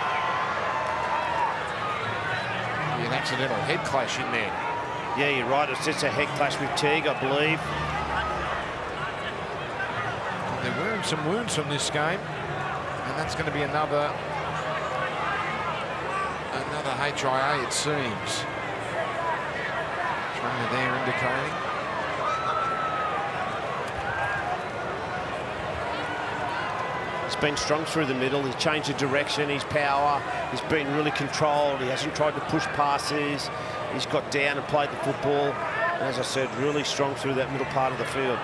An accidental head clash in there. Yeah, you're right. It's just a head clash with Teague, I believe. They're wearing some wounds from this game. And that's going to be another HIA, it seems. Trainer there indicating. He's been strong through the middle. He's changed the direction, his power. He's been really controlled. He hasn't tried to push passes. He's got down and played the football. And as I said, really strong through that middle part of the field.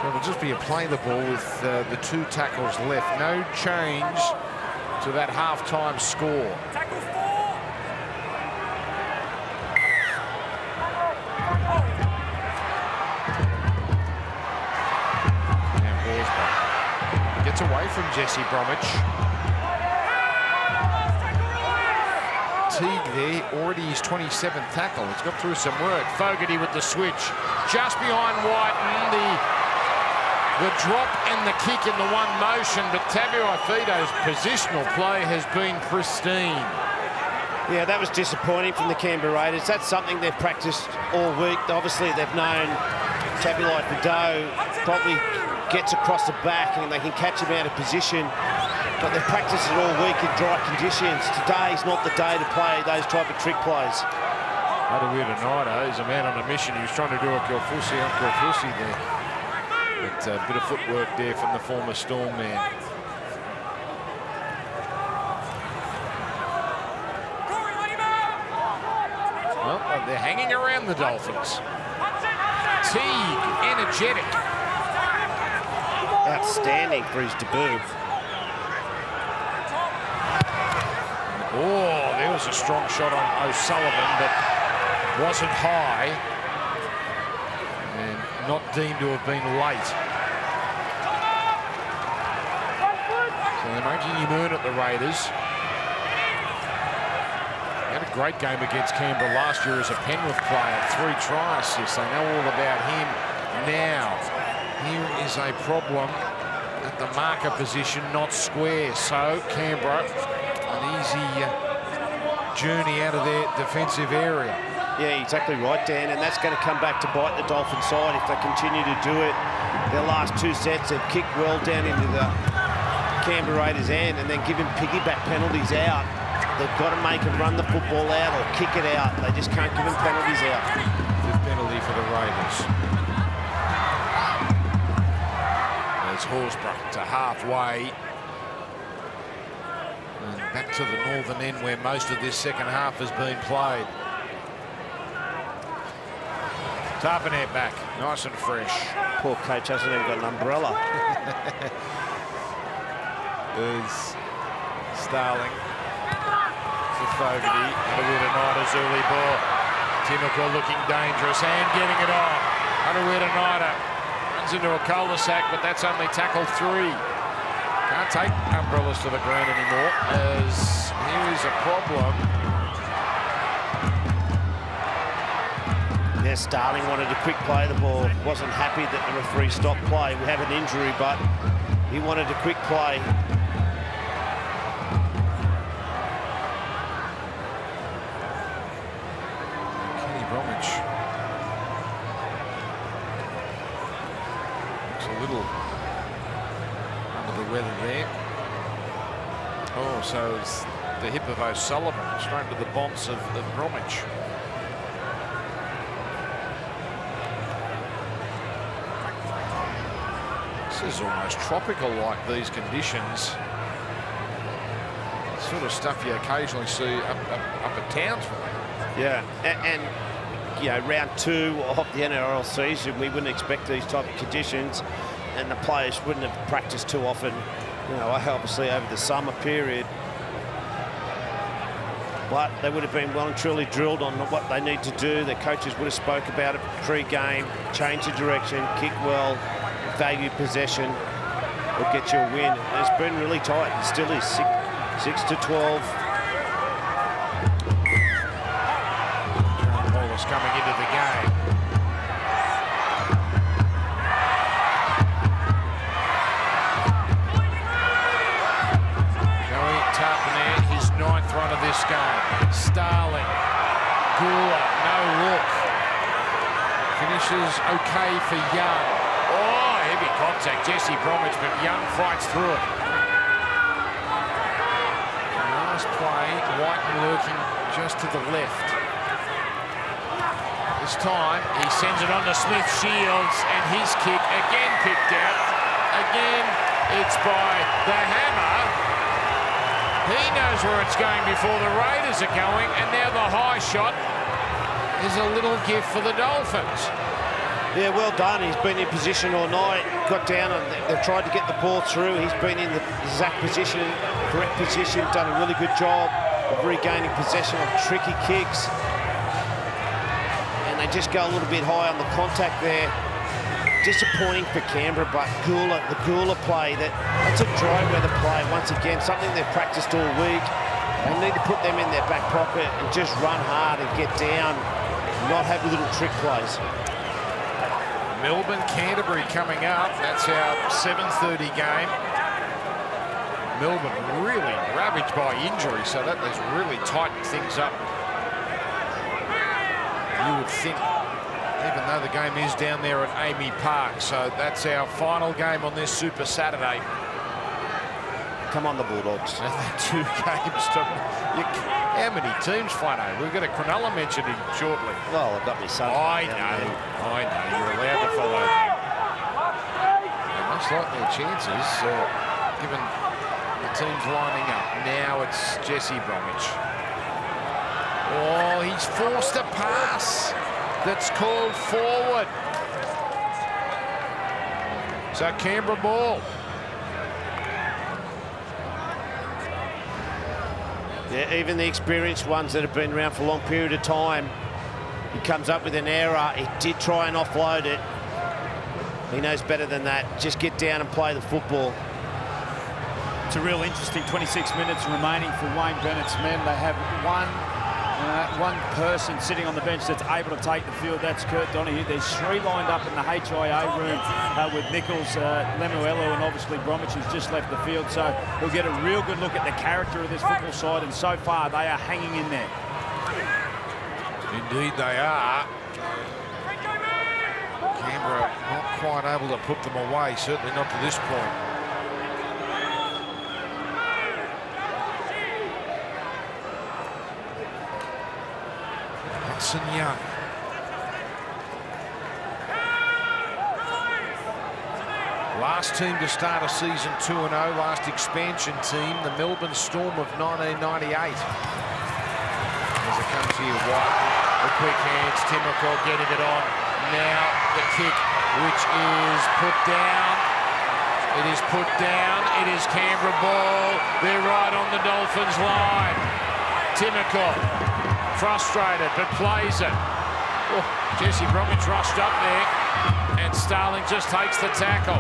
So it'll just be a play the ball with the 2 tackles left. No change to that half-time score. Tackle 4. And Horsburgh gets away from Jesse Bromwich. Teague there, already his 27th tackle. It's got through some work. Fogarty with the switch. Just behind Wighton, the drop and the kick in the one motion, but Tabuai-Fido's positional play has been pristine. Yeah, that was disappointing from the Canberra Raiders. That's something they've practiced all week. Obviously, they've known Tabuai-Fido probably gets across the back and they can catch him out of position. But they've practiced it all week in dry conditions. Today's not the day to play those type of trick plays. Hutterweir tonight, he's a man on a mission. He was trying to do a Kelfusi there. But a bit of footwork there from the former Storm man. Well, they're hanging around the Dolphins. Teague, energetic. Outstanding for his debut. Oh, there was a strong shot on O'Sullivan, but wasn't high. And not deemed to have been late. So they're making him earn at the Raiders. He had a great game against Canberra last year as a Penrith player. 3 try assists. They know all about him now. Here is a problem at the marker position, not square. So Canberra, an easy journey out of their defensive area. Yeah, exactly right, Dan, and that's going to come back to bite the Dolphins side if they continue to do it. Their last 2 sets have kicked well down into the Canberra Raiders' end and then giving piggyback penalties out. They've got to make them run the football out or kick it out. They just can't give them penalties out. 5th penalty for the Raiders. There's Horsburgh to halfway. And back to the northern end where most of this second half has been played. Tarpanet back, nice and fresh. Poor coach hasn't even got an umbrella. There's Starling for Fogarty. Underwood-Oneida, early ball. Timoko looking dangerous and getting it off. Underwood-Oneida runs into a cul-de-sac, but that's only tackle 3. Can't take umbrellas to the ground anymore, as here is a problem. Yeah, Starling wanted to quick play the ball. Wasn't happy that the referee stopped play. We have an injury, but he wanted to quick play. Kenny Bromwich looks a little under the weather there. Oh, so it's the hip of O'Sullivan, straight to the bonds of Bromwich. This is almost tropical, like these conditions. Sort of stuff you occasionally see up at Townsville. Yeah, and you know, round 2 of the NRL season, we wouldn't expect these type of conditions, and the players wouldn't have practiced too often, you know, obviously over the summer period. But they would have been well and truly drilled on what they need to do. Their coaches would have spoke about it pre-game, change the direction, kick well, value possession, will get you a win. And it's been really tight. It still is 6-12. Wallace coming into the game. Joey Tarpanet, his 9th run of this game. Starling, Gula, no look. Finishes okay for Young. Oh, heavy contact, Jesse Bromwich, but Young fights through it. Nice play, Wighton lurking just to the left. This time, he sends it on to Smith Shields, and his kick again picked out. Again, it's by the hammer. He knows where it's going before the Raiders are going, and now the high shot is a little gift for the Dolphins. Yeah, well done. He's been in position all night. Got down and they've tried to get the ball through. He's been in the exact position, correct position, done a really good job of regaining possession of tricky kicks. And they just go a little bit high on the contact there. Disappointing for Canberra, but the Gula play, that's a dry weather play. Once again, something they've practiced all week. They need to put them in their back pocket and just run hard and get down, not have little trick plays. Melbourne, Canterbury coming up. That's our 7:30 game. Melbourne really ravaged by injury, so that has really tightened things up. You would think, even though the game is down there at Amy Park, so that's our final game on this Super Saturday. Come on, the Bulldogs. And the 2 games to... how many teams, Flano? We've got a Cronulla mentioned in shortly. Well, I've got my son. I know. You're allowed to follow them. They must like their chances, given the teams lining up. Now it's Jesse Bromwich. Oh, he's forced a pass that's called forward. So Canberra ball. Yeah, even the experienced ones that have been around for a long period of time, he comes up with an error. He did try and offload it. He knows better than that. Just get down and play the football. It's a real interesting 26 minutes remaining for Wayne Bennett's men. They have one one person sitting on the bench that's able to take the field. That's Kurt Donahue. There's 3 lined up in the HIA room with Nichols, Lemuelu, and obviously Bromwich, who's just left the field. So we'll get a real good look at the character of this football side, and so far they are hanging in there. Indeed they are. Canberra not quite able to put them away, certainly not to this point. Hudson Young. Last team to start a season 2-0, last expansion team, the Melbourne Storm of 1998. As it comes here, Wighton, the quick hands, Timoko getting it on. Now the kick, which is put down. It is put down. It is Canberra ball. They're right on the Dolphins line. Timoko, frustrated, but plays it. Oh, Jesse Bromwich rushed up there, and Starling just takes the tackle.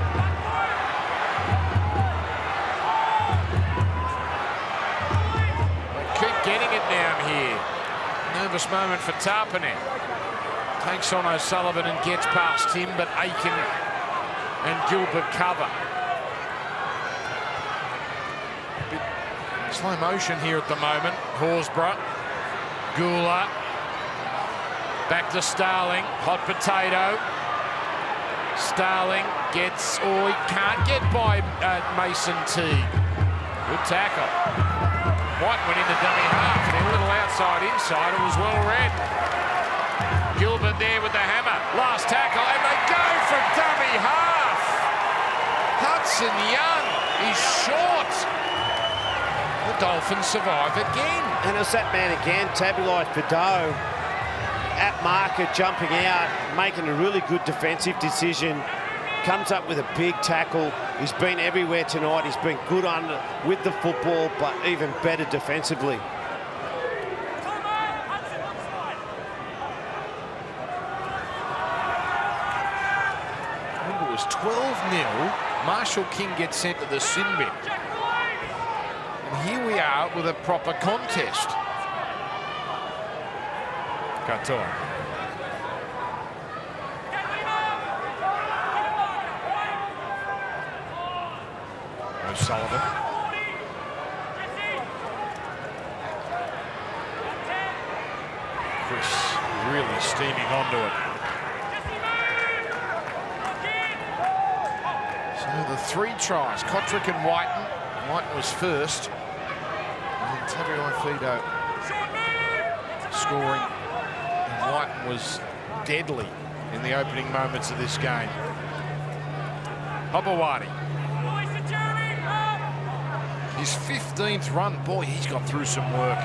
They keep getting it down here. Nervous moment for Tarpanet. Takes on O'Sullivan and gets past him, but Aiken and Gilbert cover. Bit slow motion here at the moment. Horsburgh, Gula, back to Starling, hot potato. Starling gets, he can't get by Mason Teague. Good tackle. White went into dummy half, and a little outside-inside, it was well read. Gilbert there with the hammer. Last tackle, and they go for dummy half. Hudson Young is short. The Dolphins survive again. And it was that man again, Tabulai Fido, at marker, jumping out, making a really good defensive decision. Comes up with a big tackle. He's been everywhere tonight. He's been good with the football, but even better defensively. It was 12-0. Marshall King gets sent to the sin bin. And here we are with a proper contest. Katoa. O'Sullivan. Chris really steaming onto it. So the 3 tries, Cotric and Wighton. Wighton was first. And then Tabuai Fido scoring. And Wighton was deadly in the opening moments of this game. Hobawati. His 15th run. Boy, he's got through some work.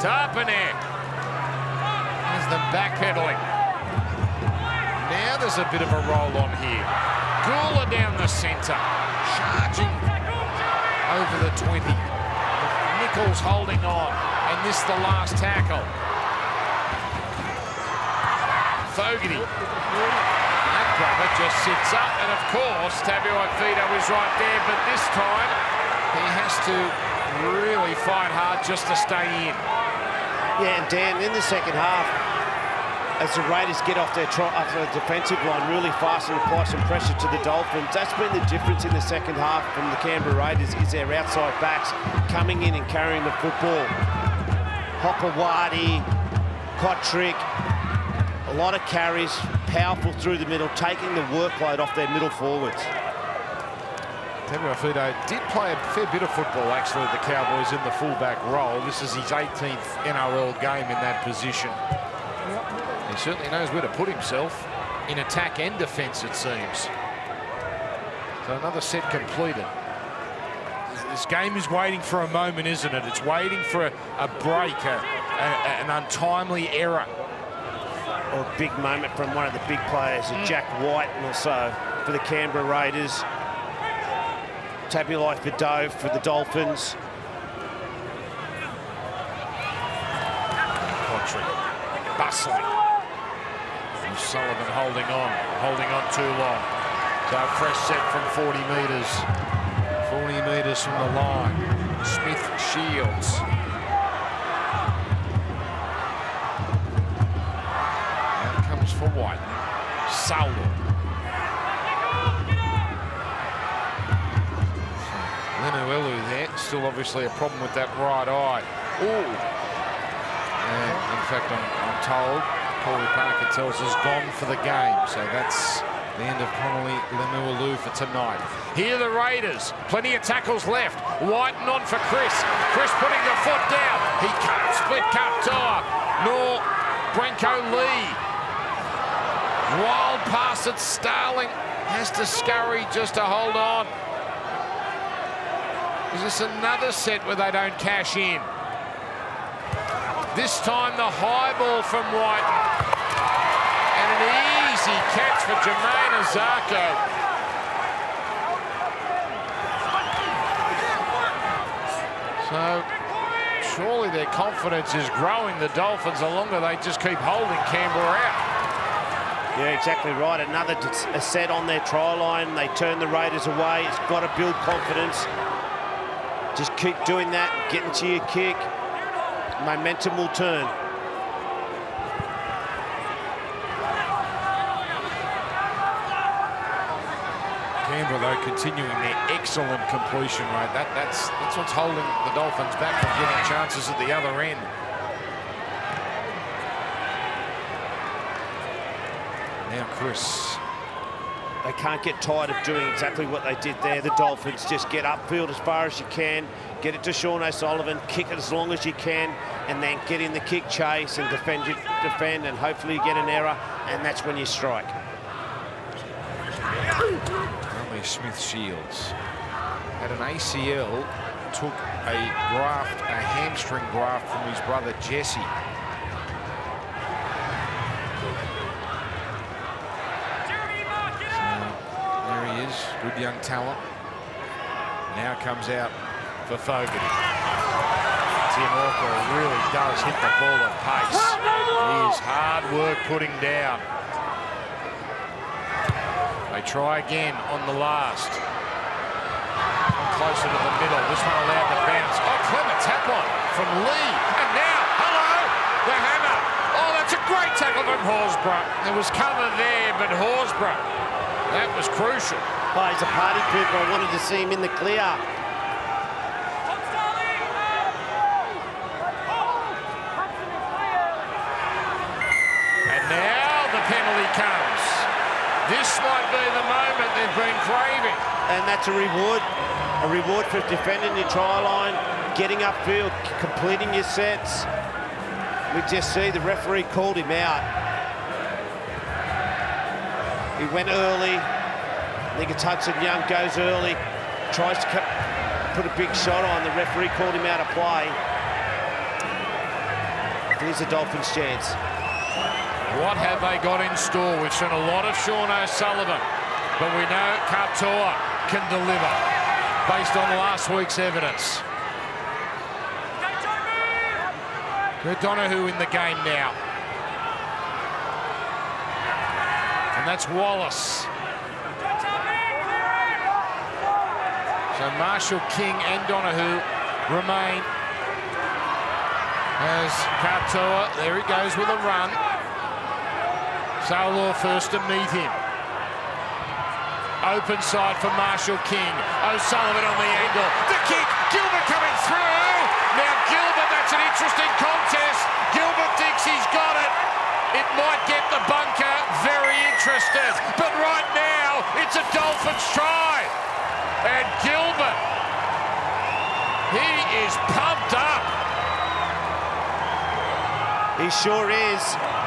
Tarpanet. There's them backpedaling. Now there's a bit of a roll on here. Gula down the centre. Charging over the 20. Nichols holding on. And this the last tackle. Fogarty. That brother just sits up. And of course, Tabuai Fido is right there. But this time, he has to really fight hard just to stay in. Yeah, and Dan, in the second half, as the Raiders get off their defensive line really fast and apply some pressure to the Dolphins, that's been the difference in the second half from the Canberra Raiders, is their outside backs coming in and carrying the football. Hopewadi, Cotric, a lot of carries, powerful through the middle, taking the workload off their middle forwards. Tabuai Fido did play a fair bit of football, actually, at the Cowboys in the fullback role. This is his 18th NRL game in that position. He certainly knows where to put himself in attack and defence, it seems. So another set completed. This game is waiting for a moment, isn't it? It's waiting for a break, an untimely error. Or a big moment from one of the big players, Jack Wighton or so, for the Canberra Raiders. Tabuai Fido for the Dolphins. Cotric bustling. O'Sullivan holding on too long. So a fresh set from 40 metres. 40 metres from the line. Smith Shields. for Wighton. Saulu. Lemuelu there, still obviously a problem with that right eye. Ooh. And in fact, I'm told, Corey Parker tells us gone for the game. So that's the end of Connolly Lemuelu for tonight. Here the Raiders, plenty of tackles left. Wighton on for Chris. Chris putting the foot down. He can't split Katoa, nor Branko Lee. Wild pass at Starling. Has to scurry just to hold on. Is this another set where they don't cash in? This time the high ball from Wighton. And an easy catch for Jermaine Azarko. So surely their confidence is growing, the Dolphins, the longer they just keep holding Canberra out. Yeah, exactly right. Another set on their try line. They turn the Raiders away. It's got to build confidence. Just keep doing that, getting to your kick. Momentum will turn. Canberra, though, continuing their excellent completion rate. That's what's holding the Dolphins back from getting chances at the other end. Now Chris. They can't get tired of doing exactly what they did there. The Dolphins just get upfield as far as you can, get it to Sean O'Sullivan, kick it as long as you can, and then get in the kick chase and defend, and hopefully you get an error, and that's when you strike. Only Smith Shields had an ACL, took a hamstring graft from his brother Jesse. Good young talent. Now comes out for Fogarty. Tim Walker really does hit the ball at pace. He is hard work putting down. They try again on the last. Closer to the middle. This one allowed to bounce. Oh, clever tap on from Lee. And now, hello, the hammer. Oh, that's a great tackle from Horsburgh. There was cover there, but Horsburgh, that was crucial. Oh, he's a party pooper. I wanted to see him in the clear. And now the penalty comes. This might be the moment they've been craving. And that's a reward. A reward for defending your try line, getting upfield, completing your sets. We just see the referee called him out. He went early. I think it's Hudson-Young goes early, tries to put a big shot on. The referee called him out of play. Here's the Dolphins' chance. What have they got in store? We've seen a lot of Sean O'Sullivan, but we know Katoa can deliver based on last week's evidence. O'Donoghue in the game now. And that's Wallace. So Marshall, King and Donoghue remain as Katoa, there he goes with a run. Saulu first to meet him. Open side for Marshall King. O'Sullivan on the angle. The kick, Gilbert coming through. Now Gilbert, that's an interesting contest. Gilbert thinks he's got it. It might get the bunker very interested. But right now, it's a Dolphins try. And Gilbert, he is pumped up. He sure is,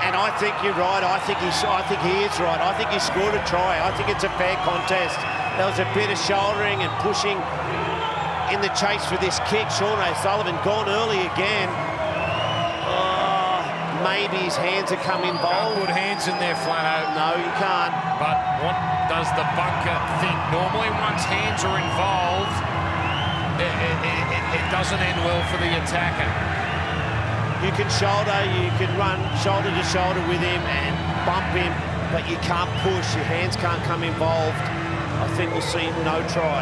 and I think you're right. I think he is right. I think he scored a try. I think it's a fair contest. There was a bit of shouldering and pushing in the chase for this kick. Sean O'Sullivan gone early again. Maybe his hands have come involved. Can't put hands in there, Flano. No, you can't. But what does the bunker think? Normally, once hands are involved, it doesn't end well for the attacker. You can shoulder, you can run shoulder to shoulder with him and bump him, but you can't push. Your hands can't come involved. I think we'll see no try.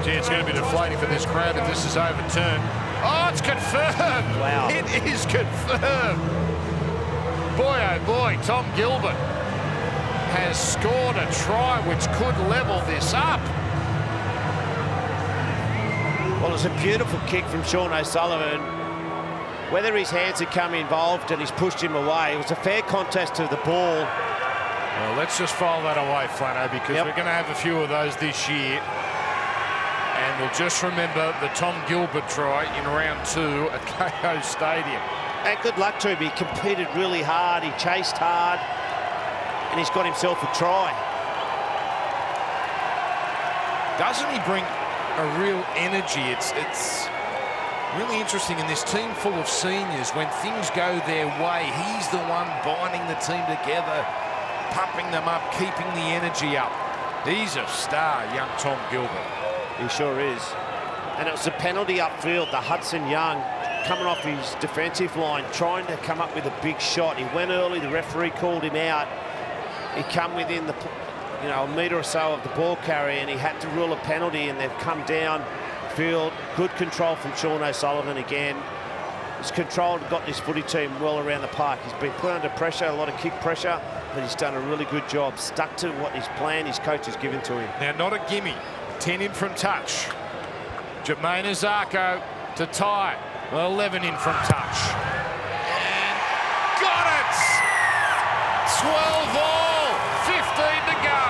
Gee, it's going to be deflating for this crowd if this is overturned. Oh, it's confirmed. Wow. It is confirmed. Boy, oh boy, Tom Gilbert has scored a try which could level this up. Well, it's a beautiful kick from Sean O'Sullivan. Whether his hands had come involved and he's pushed him away, it was a fair contest to the ball. Well, let's just file that away, Flano, because we're going to have a few of those this year. And we'll just remember the Tom Gilbert try in round 2 at KO Stadium. And good luck to him. He competed really hard, he chased hard, and he's got himself a try. Doesn't he bring a real energy? It's really interesting in this team full of seniors. When things go their way, he's the one binding the team together, pumping them up, keeping the energy up. He's a star, young Tom Gilbert. He sure is. And it was a penalty upfield, the Hudson Young coming off his defensive line, trying to come up with a big shot. He went early, the referee called him out. He come within the, a metre or so of the ball carrier, and he had to rule a penalty, and they've come down field. Good control from Sean O'Sullivan again. He's controlled and got this footy team well around the park. He's been put under pressure, a lot of kick pressure, but he's done a really good job. Stuck to what his plan his coach has given to him. Now, not a gimme. 10 in from touch. Jermaine Azarko to tie. 11 in from touch. And got it! 12 all, 15 to go.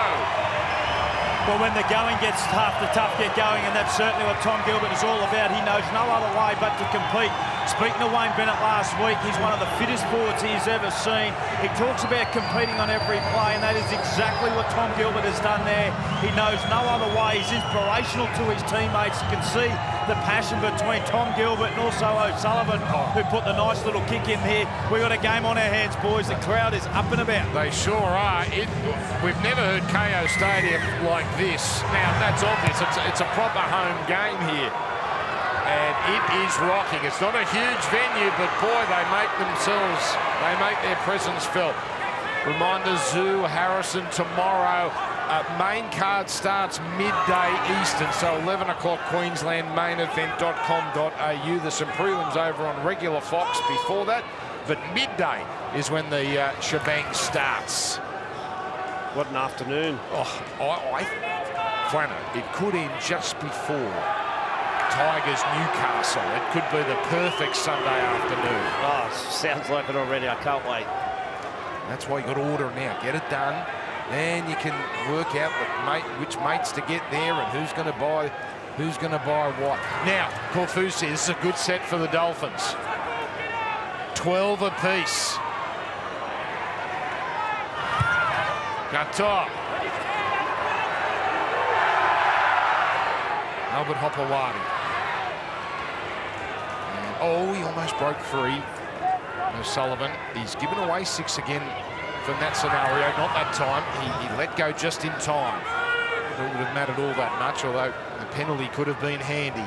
Well, when the going gets tough, the tough get going, and that's certainly what Tom Gilbert is all about. He knows no other way but to compete. Speaking to Wayne Bennett last week, he's one of the fittest forwards he's ever seen. He talks about competing on every play, and that is exactly what Tom Gilbert has done there. He knows no other way. He's inspirational to his teammates. You can see the passion between Tom Gilbert and also O'Sullivan, who put the nice little kick in here. We've got a game on our hands, boys. The crowd is up and about. They sure are. We've never heard KO Stadium like this. Now, that's obvious. It's a proper home game here. And it is rocking. It's not a huge venue, but boy, they make their presence felt. Reminder, Zoo, Harrison tomorrow. Main card starts midday Eastern, so 11 o'clock Queensland, mainevent.com.au. There's some prelims over on regular Fox before that, but midday is when the shebang starts. What an afternoon. Flano, it could end just before Tigers Newcastle. It could be the perfect Sunday afternoon. Oh, sounds like it already. I can't wait. That's why you got to order now. Get it done. Then you can work out which mates to get there and who's going to buy what. Now, Corfu says this is a good set for the Dolphins. 12 apiece. Gator. Albert Hopewadi. Oh, he almost broke free. O'Sullivan. He's given away 6 again from that scenario. Not that time. He let go just in time. It would have mattered all that much, although the penalty could have been handy.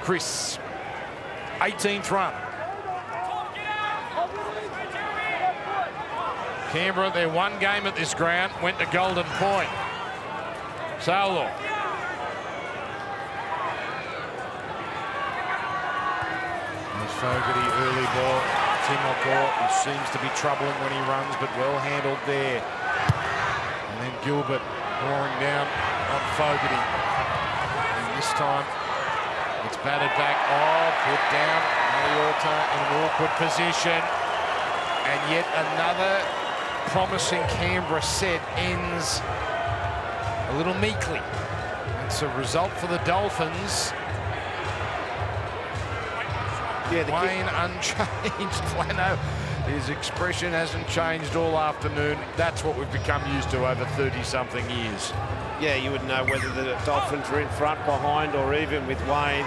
Chris, 18th run. Canberra, their one game at this ground, went to Golden Point. Saulo. Fogarty, early ball. Timoko, who seems to be troubling when he runs, but well handled there. And then Gilbert pouring down on Fogarty. And this time, it's batted back. Oh, put down Mariota in an awkward position. And yet another promising Canberra set ends a little meekly. It's a result for the Dolphins. Yeah, Wayne unchanged. Flano, his expression hasn't changed all afternoon. That's what we've become used to over 30-something years. Yeah, you would know whether the Dolphins were in front, behind, or even with Wayne.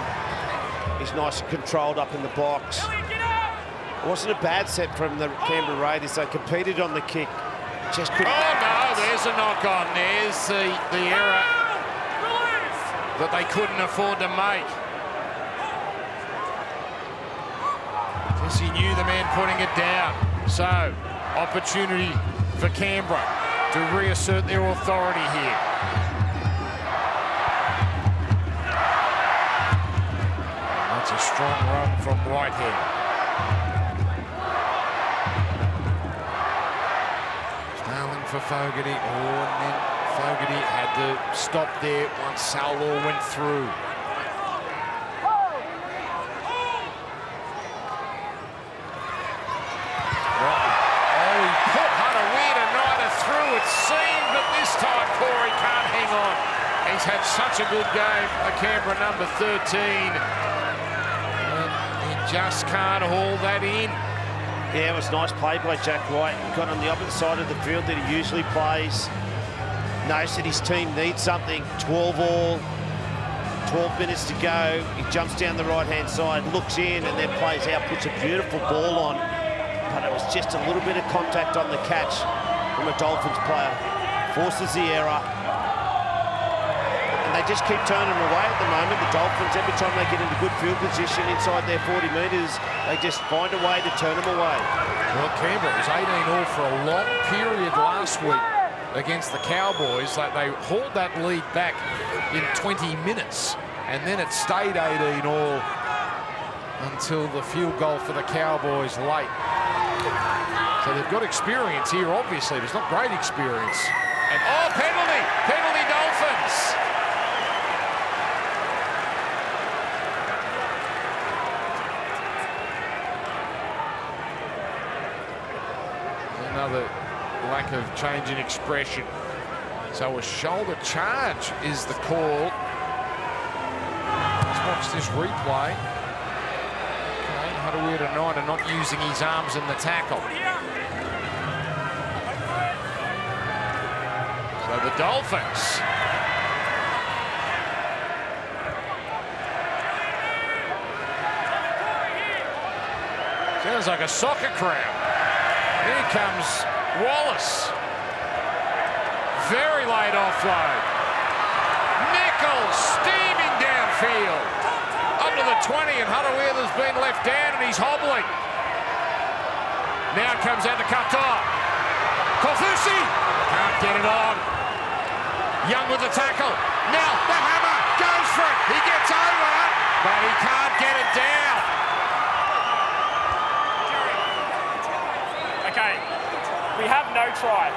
He's nice and controlled up in the box. It wasn't a bad set from the Canberra Raiders. They competed on the kick. Just couldn't. Oh, no, there's a knock-on. There's the error that they couldn't afford to make. He knew the man putting it down. So, opportunity for Canberra to reassert their authority here. It's a strong run from Wighton. Starling for Fogarty. Oh, and then Fogarty had to stop there once Salwell went through. It seemed, but this time Corey can't hang on. He's had such a good game, a Canberra number 13. But he just can't haul that in. Yeah, it was nice play by Jack Wighton. Got on the opposite side of the field that he usually plays. Knows that his team needs something. 12 all, 12 minutes to go. He jumps down the right-hand side, looks in, and then plays out, puts a beautiful ball on. But it was just a little bit of contact on the catch from a Dolphins player, forces the error, and they just keep turning away at the moment. The Dolphins, every time they get into good field position inside their 40 metres, they just find a way to turn them away. Well, Canberra was 18 all for a long period last week against the Cowboys. Like they hauled that lead back in 20 minutes, and then it stayed 18 all until the field goal for the Cowboys late. So they've got experience here, obviously, but it's not great experience. And, oh, penalty! Penalty Dolphins! Another lack of change in expression. So a shoulder charge is the call. Let's watch this replay. Okay, Harawira-Naidoo not using his arms in the tackle. So the Dolphins. Sounds like a soccer crowd. Here comes Wallace. Very late offload. Nichols steaming downfield. Up to the 20, and Harawira's been left down and he's hobbling. Now comes out to Qatar. Kofusi can't get it on. Young with the tackle. Now the hammer goes for it. He gets over it, but he can't get it down. Okay, we have no try.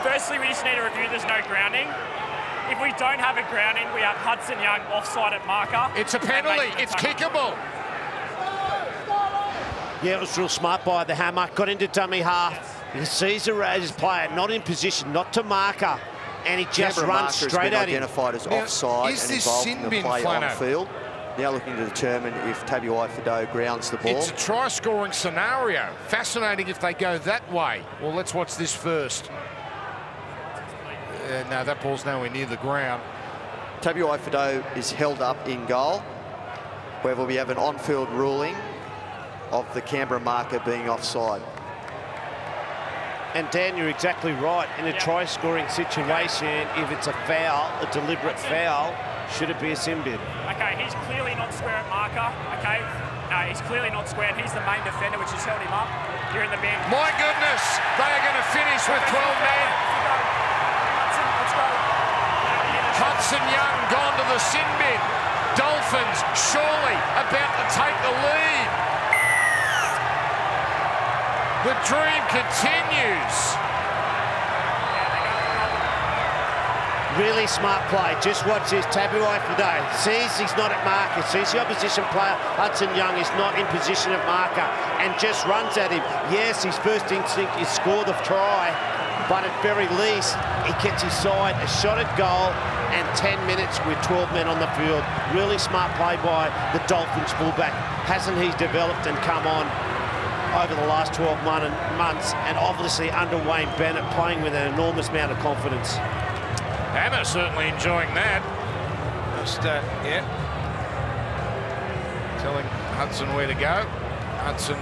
Firstly, we just need to review there's no grounding. If we don't have a grounding, we have Hudson Young offside at marker. It's a penalty. It's kickable. Yeah, it was real smart by the hammer. Got into dummy half. He sees the Raiders player not in position, not to marker, and he just runs straight at him. Identified as Now, offside is and this involved sin in the bin, play Flano? on field. Now looking to determine if Tabuai-Fidow grounds the ball. It's a try-scoring scenario. Fascinating if they go that way. Well, let's watch this first. No, that ball's nowhere near the ground. Tabuai-Fidow is held up in goal. However, we have an on-field ruling of the Canberra marker being offside. And Dan, you're exactly right. In a try-scoring situation, if it's a foul, a deliberate foul, should it be a sin bin? Okay, he's clearly not square at marker. Okay, he's clearly not square. And he's the main defender, which has held him up. You're in the bin. My goodness, they are going to finish with 12 men. Let's go. Hudson Young gone to the sin bin. Dolphins surely about to take the lead. The dream continues. Really smart play. Just watch this. Tabuai-Fidow sees he's not at marker, sees the opposition player, Hudson Young, is not in position at marker, and just runs at him. Yes, his first instinct is score the try, but at very least, he gets his side a shot at goal and 10 minutes with 12 men on the field. Really smart play by the Dolphins fullback. Hasn't he developed and come on over the last 12 months, and obviously under Wayne Bennett playing with an enormous amount of confidence. Hammer certainly enjoying that. Just, telling Hudson where to go. Hudson,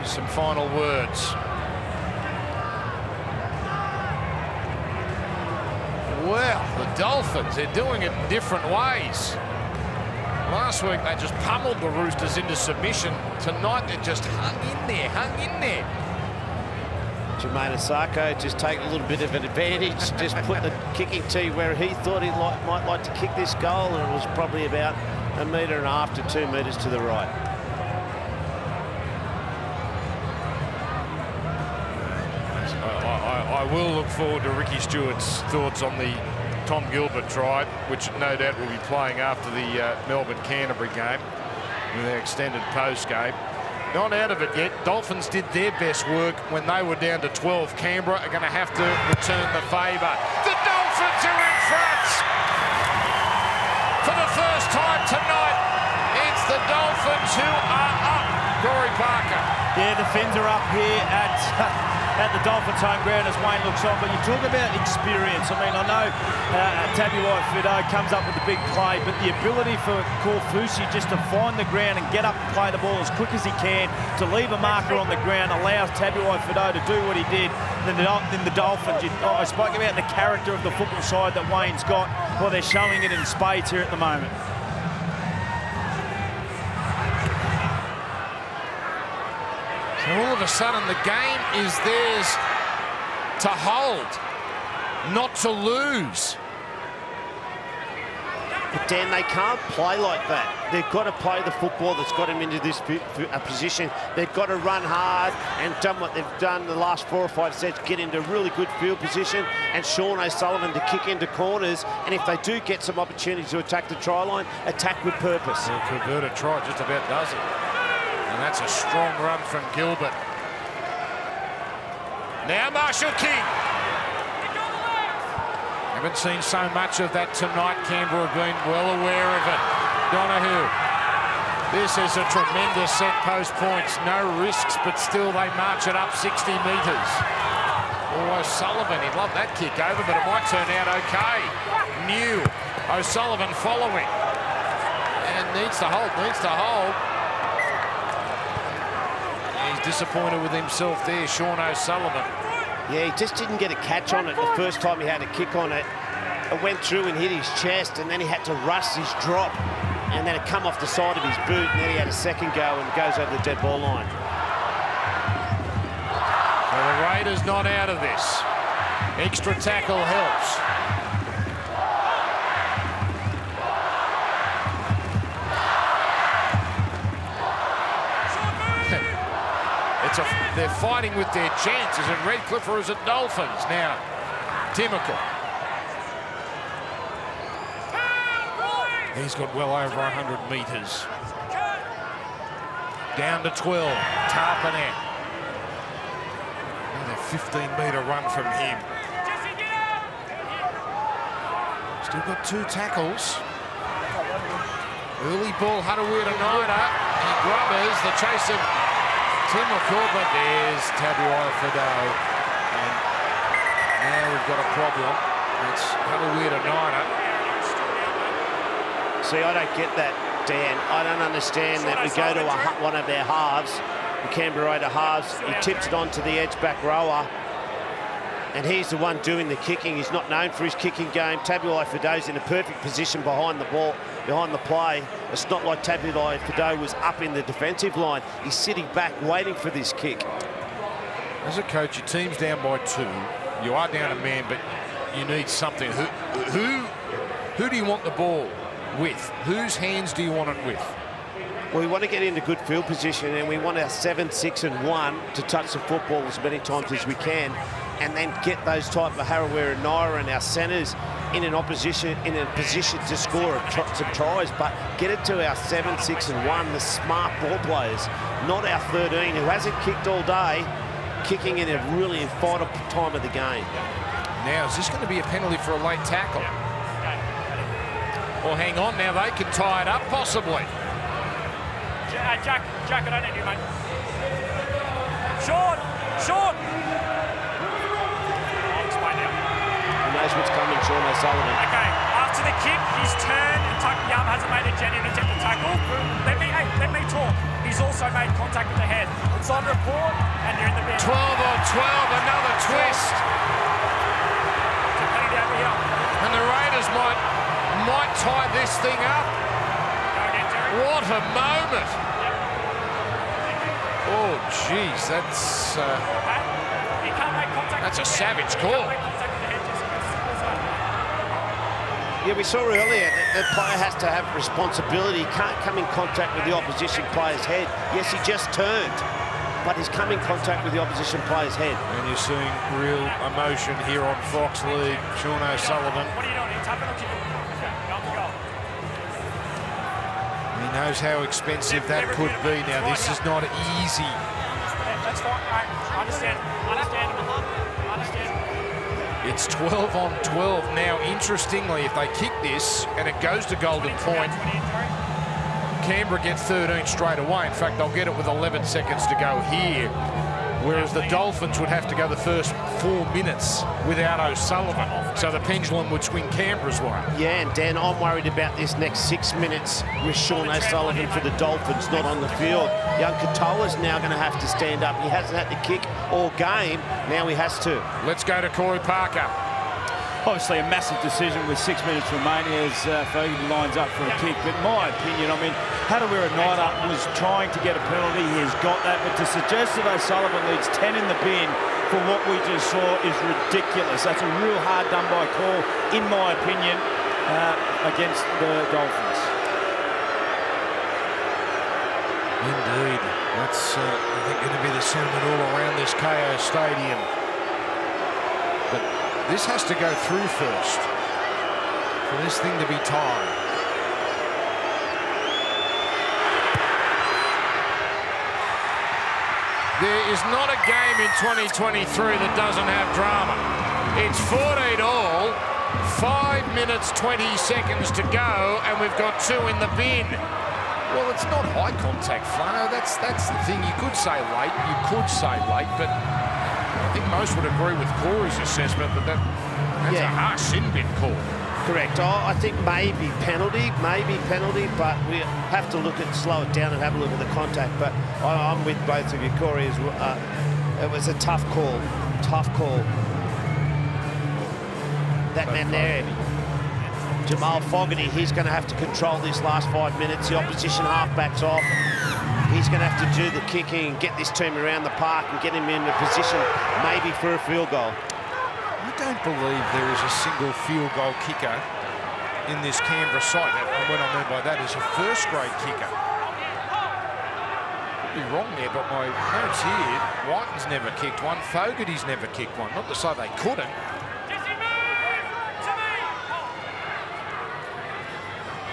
some final words. Well, the Dolphins, they're doing it in different ways. Last week, they just pummeled the Roosters into submission. Tonight, they just hung in there. Jermaine Asako just take a little bit of an advantage, just put the kicking tee where he thought he might like to kick this goal, and it was probably about 1.5 metres to 2 metres to the right. I will look forward to Ricky Stewart's thoughts on the Tom Gilbert try, which no doubt will be playing after the Melbourne-Canterbury game with their extended post-game. Not out of it yet. Dolphins did their best work when they were down to 12. Canberra are going to have to return the favour. The Dolphins are in front! For the first time tonight, it's the Dolphins who are up. Corey Parker. Yeah, the Finns are up here at the Dolphins home ground as Wayne looks on, but you talk about experience. I mean, I know Tabuai-Fidow comes up with the big play, but the ability for Korfusi just to find the ground and get up and play the ball as quick as he can, to leave a marker on the ground, allows Tabuai-Fidow to do what he did. Then the Dolphins, I spoke about the character of the football side that Wayne's got. Well, they're showing it in spades here at the moment. All of a sudden, the game is theirs to hold, not to lose. But Dan, they can't play like that. They've got to play the football that's got them into this position. They've got to run hard and done what they've done the last 4 or 5 sets, get into really good field position, and Sean O'Sullivan to kick into corners. And if they do get some opportunity to attack the try line, attack with purpose. Well, converted try just about does it. And that's a strong run from Gilbert. Now Marshall King. Haven't seen so much of that tonight. Canberra have been well aware of it. Donahue. This is a tremendous set, post points. No risks, but still they march it up 60 metres. Oh, O'Sullivan, he'd love that kick over, but it might turn out okay. New. O'Sullivan following. And needs to hold, He's disappointed with himself there, Sean O'Sullivan. Yeah, he just didn't get a catch on it the first time he had a kick on it. It went through and hit his chest, and then he had to rush his drop, and then it come off the side of his boot, and then he had a second go and goes over the dead ball line. Well, the Raiders not out of this. Extra tackle helps. They're fighting with their chances at Redcliffe or is it Dolphins? Now, Timical. He's got well over 100 metres. Down to 12, Tarpanet. Another 15-metre run from him. Still got 2 tackles. Early ball, Harawira-Naida. He grubbers the chase of Timical, but there's Tabuai-Fidow. And now we've got a problem. It's Harawira-Naida. See, I don't get that, Dan. I don't understand that we go to one of their halves, the Canberra halves, he tips it on to the edge back rower, and he's the one doing the kicking. He's not known for his kicking game. Tabuai-Fidow's in a perfect position behind the ball, behind the play. It's not like Tabuai-Fidow was up in the defensive line. He's sitting back waiting for this kick. As a coach, your team's down by 2. You are down a man, but you need something. Who do you want the ball with? Whose hands do you want it with? Well, we want to get into good field position, and we want our 7, 6 and 1 to touch the football as many times as we can, and then get those type of Harawira-Naida and our centres in a position to score some tries, but get it to our 7, 6 and 1, the smart ball players, not our 13 who hasn't kicked all day, kicking in a really vital time of the game. Now, is this going to be a penalty for a late tackle? Well, hang on, now they can tie it up, possibly. Jack, I don't need you, mate. Sean! I'll explain now. He knows what's coming, Sean O'Sullivan. Okay, after the kick, he's turned and tucked the arm, hasn't made a genuine attempt to tackle. Let me talk. He's also made contact with the head. It's on report, and you're in the bin. 12 on 12, another twist. It's a penalty over here. And the Raiders might tie this thing up. Go again, Jerry. What a moment. Oh, jeez, that's... He can't That's a savage call. Yeah, we saw earlier that the player has to have responsibility. He can't come in contact with the opposition player's head. Yes, he just turned, but he's come in contact with the opposition player's head. And you're seeing real emotion here on Fox League. Sean O'Sullivan. What are you doing? Tapping or kicking? Okay, go. He knows how expensive that could be. Now, this is not easy. That's fine. I understand. It's 12 on 12. Now, interestingly, if they kick this and it goes to golden point, Canberra get 13 straight away. In fact, they'll get it with 11 seconds to go here, whereas the Dolphins would have to go the first 4 minutes without O'Sullivan. So the pendulum would swing Canberra's way. Yeah, and Dan, I'm worried about this next 6 minutes with Sean O'Sullivan for the Dolphins not on the field. Young Katoa's now going to have to stand up. He hasn't had to kick all game. Now he has to. Let's go to Corey Parker. Obviously a massive decision with 6 minutes remaining as Fogarty lines up for a kick. But in my opinion, I mean, Harawira-Naidoo was trying to get a penalty. He has got that. But to suggest that O'Sullivan leads 10 in the bin for what we just saw is ridiculous. That's a real hard done by call, in my opinion, against the Dolphins. Indeed. That's, I think, going to be the sentiment all around this KO Stadium. But this has to go through first for this thing to be tied. There is not a game in 2023 that doesn't have drama. It's 14 all, 5 minutes, 20 seconds to go, and we've got 2 in the bin. Well, it's not high contact, Flano. That's the thing. You could say late, but I think most would agree with Corey's assessment that that's a harsh sin bin call. Correct. I think maybe penalty, but we have to slow it down and have a look at the contact. But I'm with both of you, Corey. It was a tough call. That man there, Jamal Fogarty, he's going to have to control this last 5 minutes. The opposition half-back's off. He's going to have to do the kicking and get this team around the park and get him in a position maybe for a field goal. I don't believe there is a single field goal kicker in this Canberra side. And what I mean by that is a first-grade kicker. Could be wrong there, but my notes here, Wighton's never kicked one, Fogarty's never kicked one. Not to say they couldn't.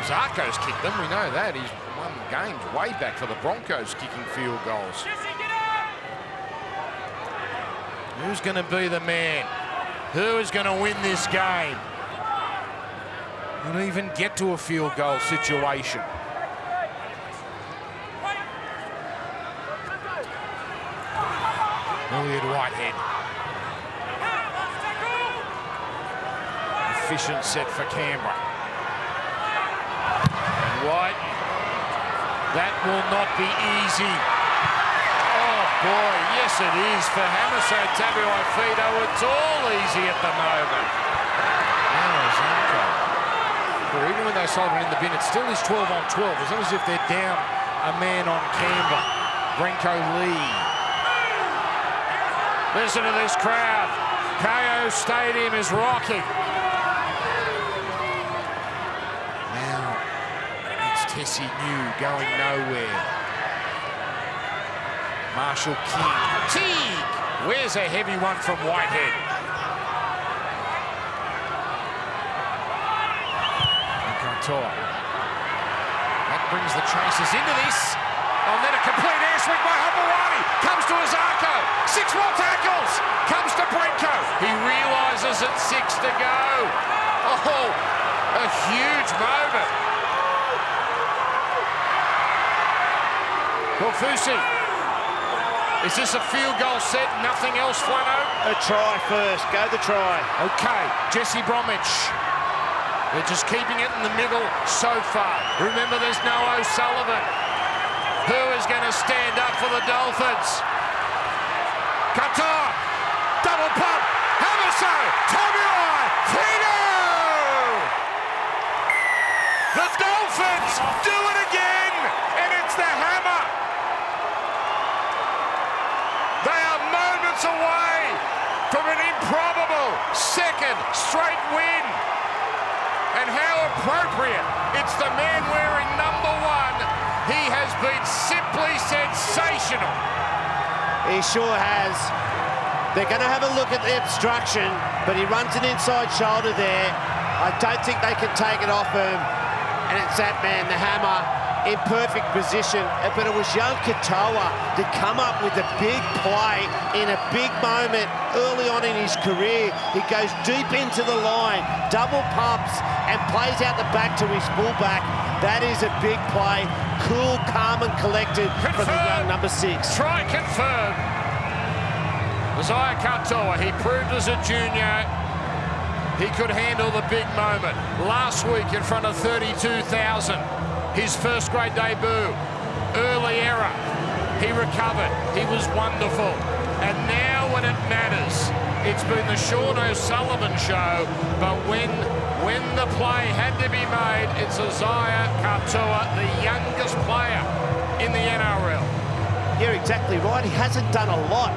Zarko's kicked them, we know that. He's won games way back for the Broncos kicking field goals. Who's going to be the man? Who is going to win this game? And even get to a field goal situation. Elliot Whitehead. Efficient set for Canberra. Wighton. That will not be easy. Oh boy, yes it is for Hamiso Tabuai-Fidow. It's all easy at the moment. Now Zarko. But even when they sold it in the bin, it still is 12 on 12. It's not as if they're down a man on Canberra. Brenko Lee. Listen to this crowd. KO Stadium is rocking. Tessie New going nowhere. Marshall King. Teague! Where's a heavy one from Whitehead? Katoa. That brings the Chasers into this. And then a complete air sweep by Hopewadi. Comes to Azarko. 6 more tackles. Comes to Brenko. He realises it's 6 to go. Oh, a huge moment. Kofusi. Is this a field goal set? Nothing else, Flano? A try first. Go the try. Okay, Jesse Bromwich. They're just keeping it in the middle so far. Remember, there's no O'Sullivan. Who is going to stand up for the Dolphins? Qatar. Double pump. Hamiso. Tabuai-Fidow. The Dolphins do it again. And it's the hammer. They are moments away from an appropriate. It's the man wearing number 1. He has been simply sensational. He sure has. They're going to have a look at the obstruction, but he runs an inside shoulder there. I don't think they can take it off him. And it's that man, the hammer, in perfect position. But it was young Katoa to come up with a big play in a big moment early on in his career. He goes deep into the line, double pumps, and plays out the back to his fullback. That is a big play. Cool, calm, and collected from the young number 6. Try confirm. Isaiah Katoa, he proved as a junior he could handle the big moment. Last week in front of 32,000, his first grade debut. Early error, he recovered, he was wonderful. And now when it matters, it's been the Sean O'Sullivan show, but when the play had to be made, it's Isaiah Katoa, the youngest player in the NRL. You're exactly right, he hasn't done a lot.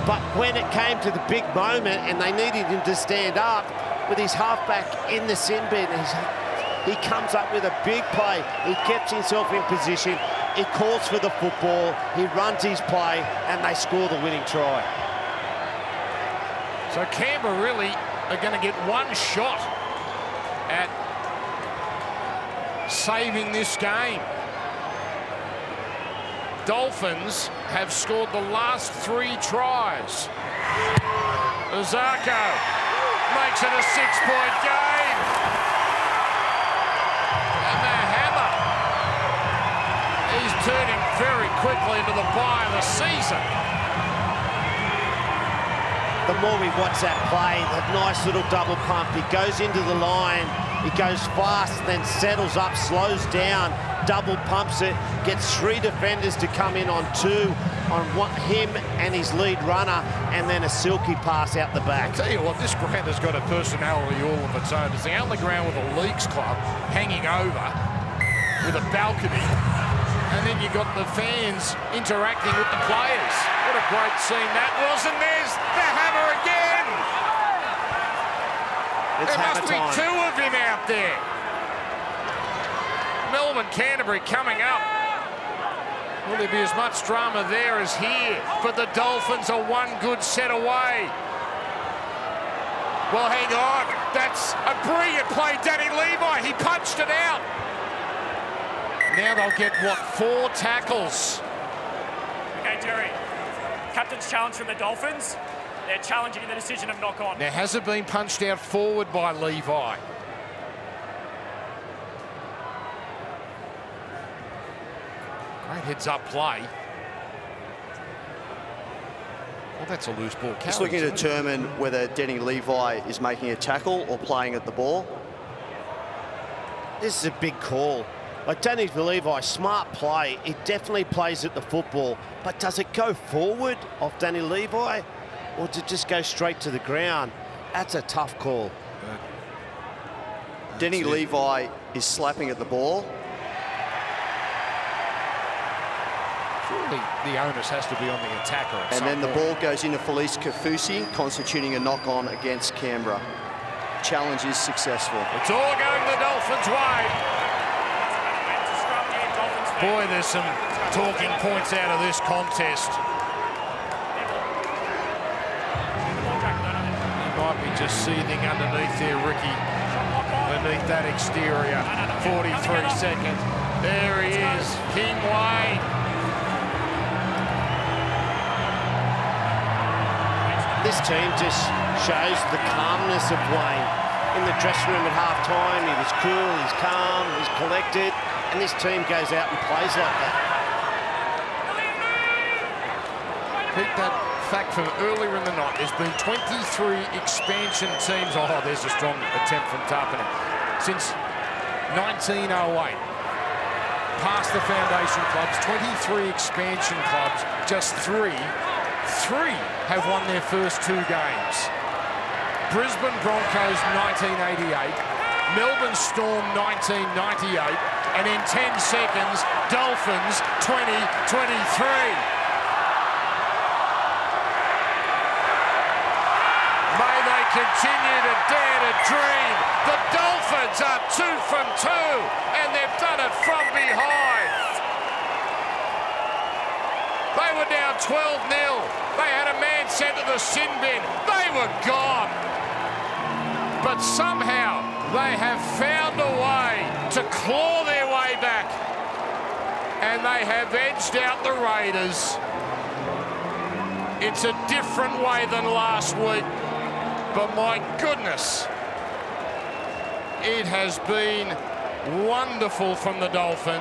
But when it came to the big moment and they needed him to stand up with his halfback in the sin bin, he comes up with a big play. He keeps himself in position. He calls for the football. He runs his play and they score the winning try. So Canberra really are going to get one shot at saving this game. Dolphins have scored the last 3 tries. Ozako makes it a 6-point game. And the hammer, he's turning very quickly into the buy of the season. The more we watch that play, that nice little double pump, he goes into the line, he goes fast, then settles up, slows down, double pumps it, gets 3 defenders to come in on 2, on him and his lead runner, and then a silky pass out the back. I'll tell you what, this ground has got a personality all of its own. It's the only ground with a leagues club hanging over with a balcony, and then you've got the fans interacting with the players. What a great scene that was, and there's the hammer again. It's there must hammer be time. 2 of him out there. Melbourne, Canterbury coming up. Will there be as much drama there as here? But the Dolphins are 1 good set away. Well, hang on. That's a brilliant play, Danny Levi. He punched it out. Now they'll get, what, 4 tackles? Okay, Jerry. Captain's challenge from the Dolphins. They're challenging the decision of knock on. Now, has it been punched out forward by Levi? Great heads-up play. Well, that's a loose ball. Just looking to determine whether Denny Levi is making a tackle or playing at the ball. This is a big call. Like Danny Levi, smart play. It definitely plays at the football. But does it go forward off Danny Levi or does it just go straight to the ground? That's a tough call. Denny Levi is slapping at the ball. Surely the onus has to be on the attacker at And some then the point. ball goes into Felice Kafusi, constituting a knock-on against Canberra. Challenge is successful. It's all going the Dolphins' way. Boy, there's some talking points out of this contest. You might be just seething underneath there, Ricky. Beneath that exterior. 43 seconds. There he is, King Wayne. This team just shows the calmness of Wayne. In the dressing room at half-time, he was cool, he's calm, he's collected, and this team goes out and plays like that. Pick that fact from earlier in the night. There's been 23 expansion teams. Oh, there's a strong attempt from Tarpany. Since 1908, past the foundation clubs, 23 expansion clubs, just three have won their first 2 games. Brisbane Broncos 1988, Melbourne Storm 1998, and in 10 seconds, Dolphins 2023. May they continue to dare to dream. The Dolphins Dolphins are 2 from 2, and they've done it from behind. They were down 12-0. They had a man sent to the sin bin. They were gone. But somehow they have found a way to claw their way back. And they have edged out the Raiders. It's a different way than last week. But my goodness, it has been wonderful from the Dolphins.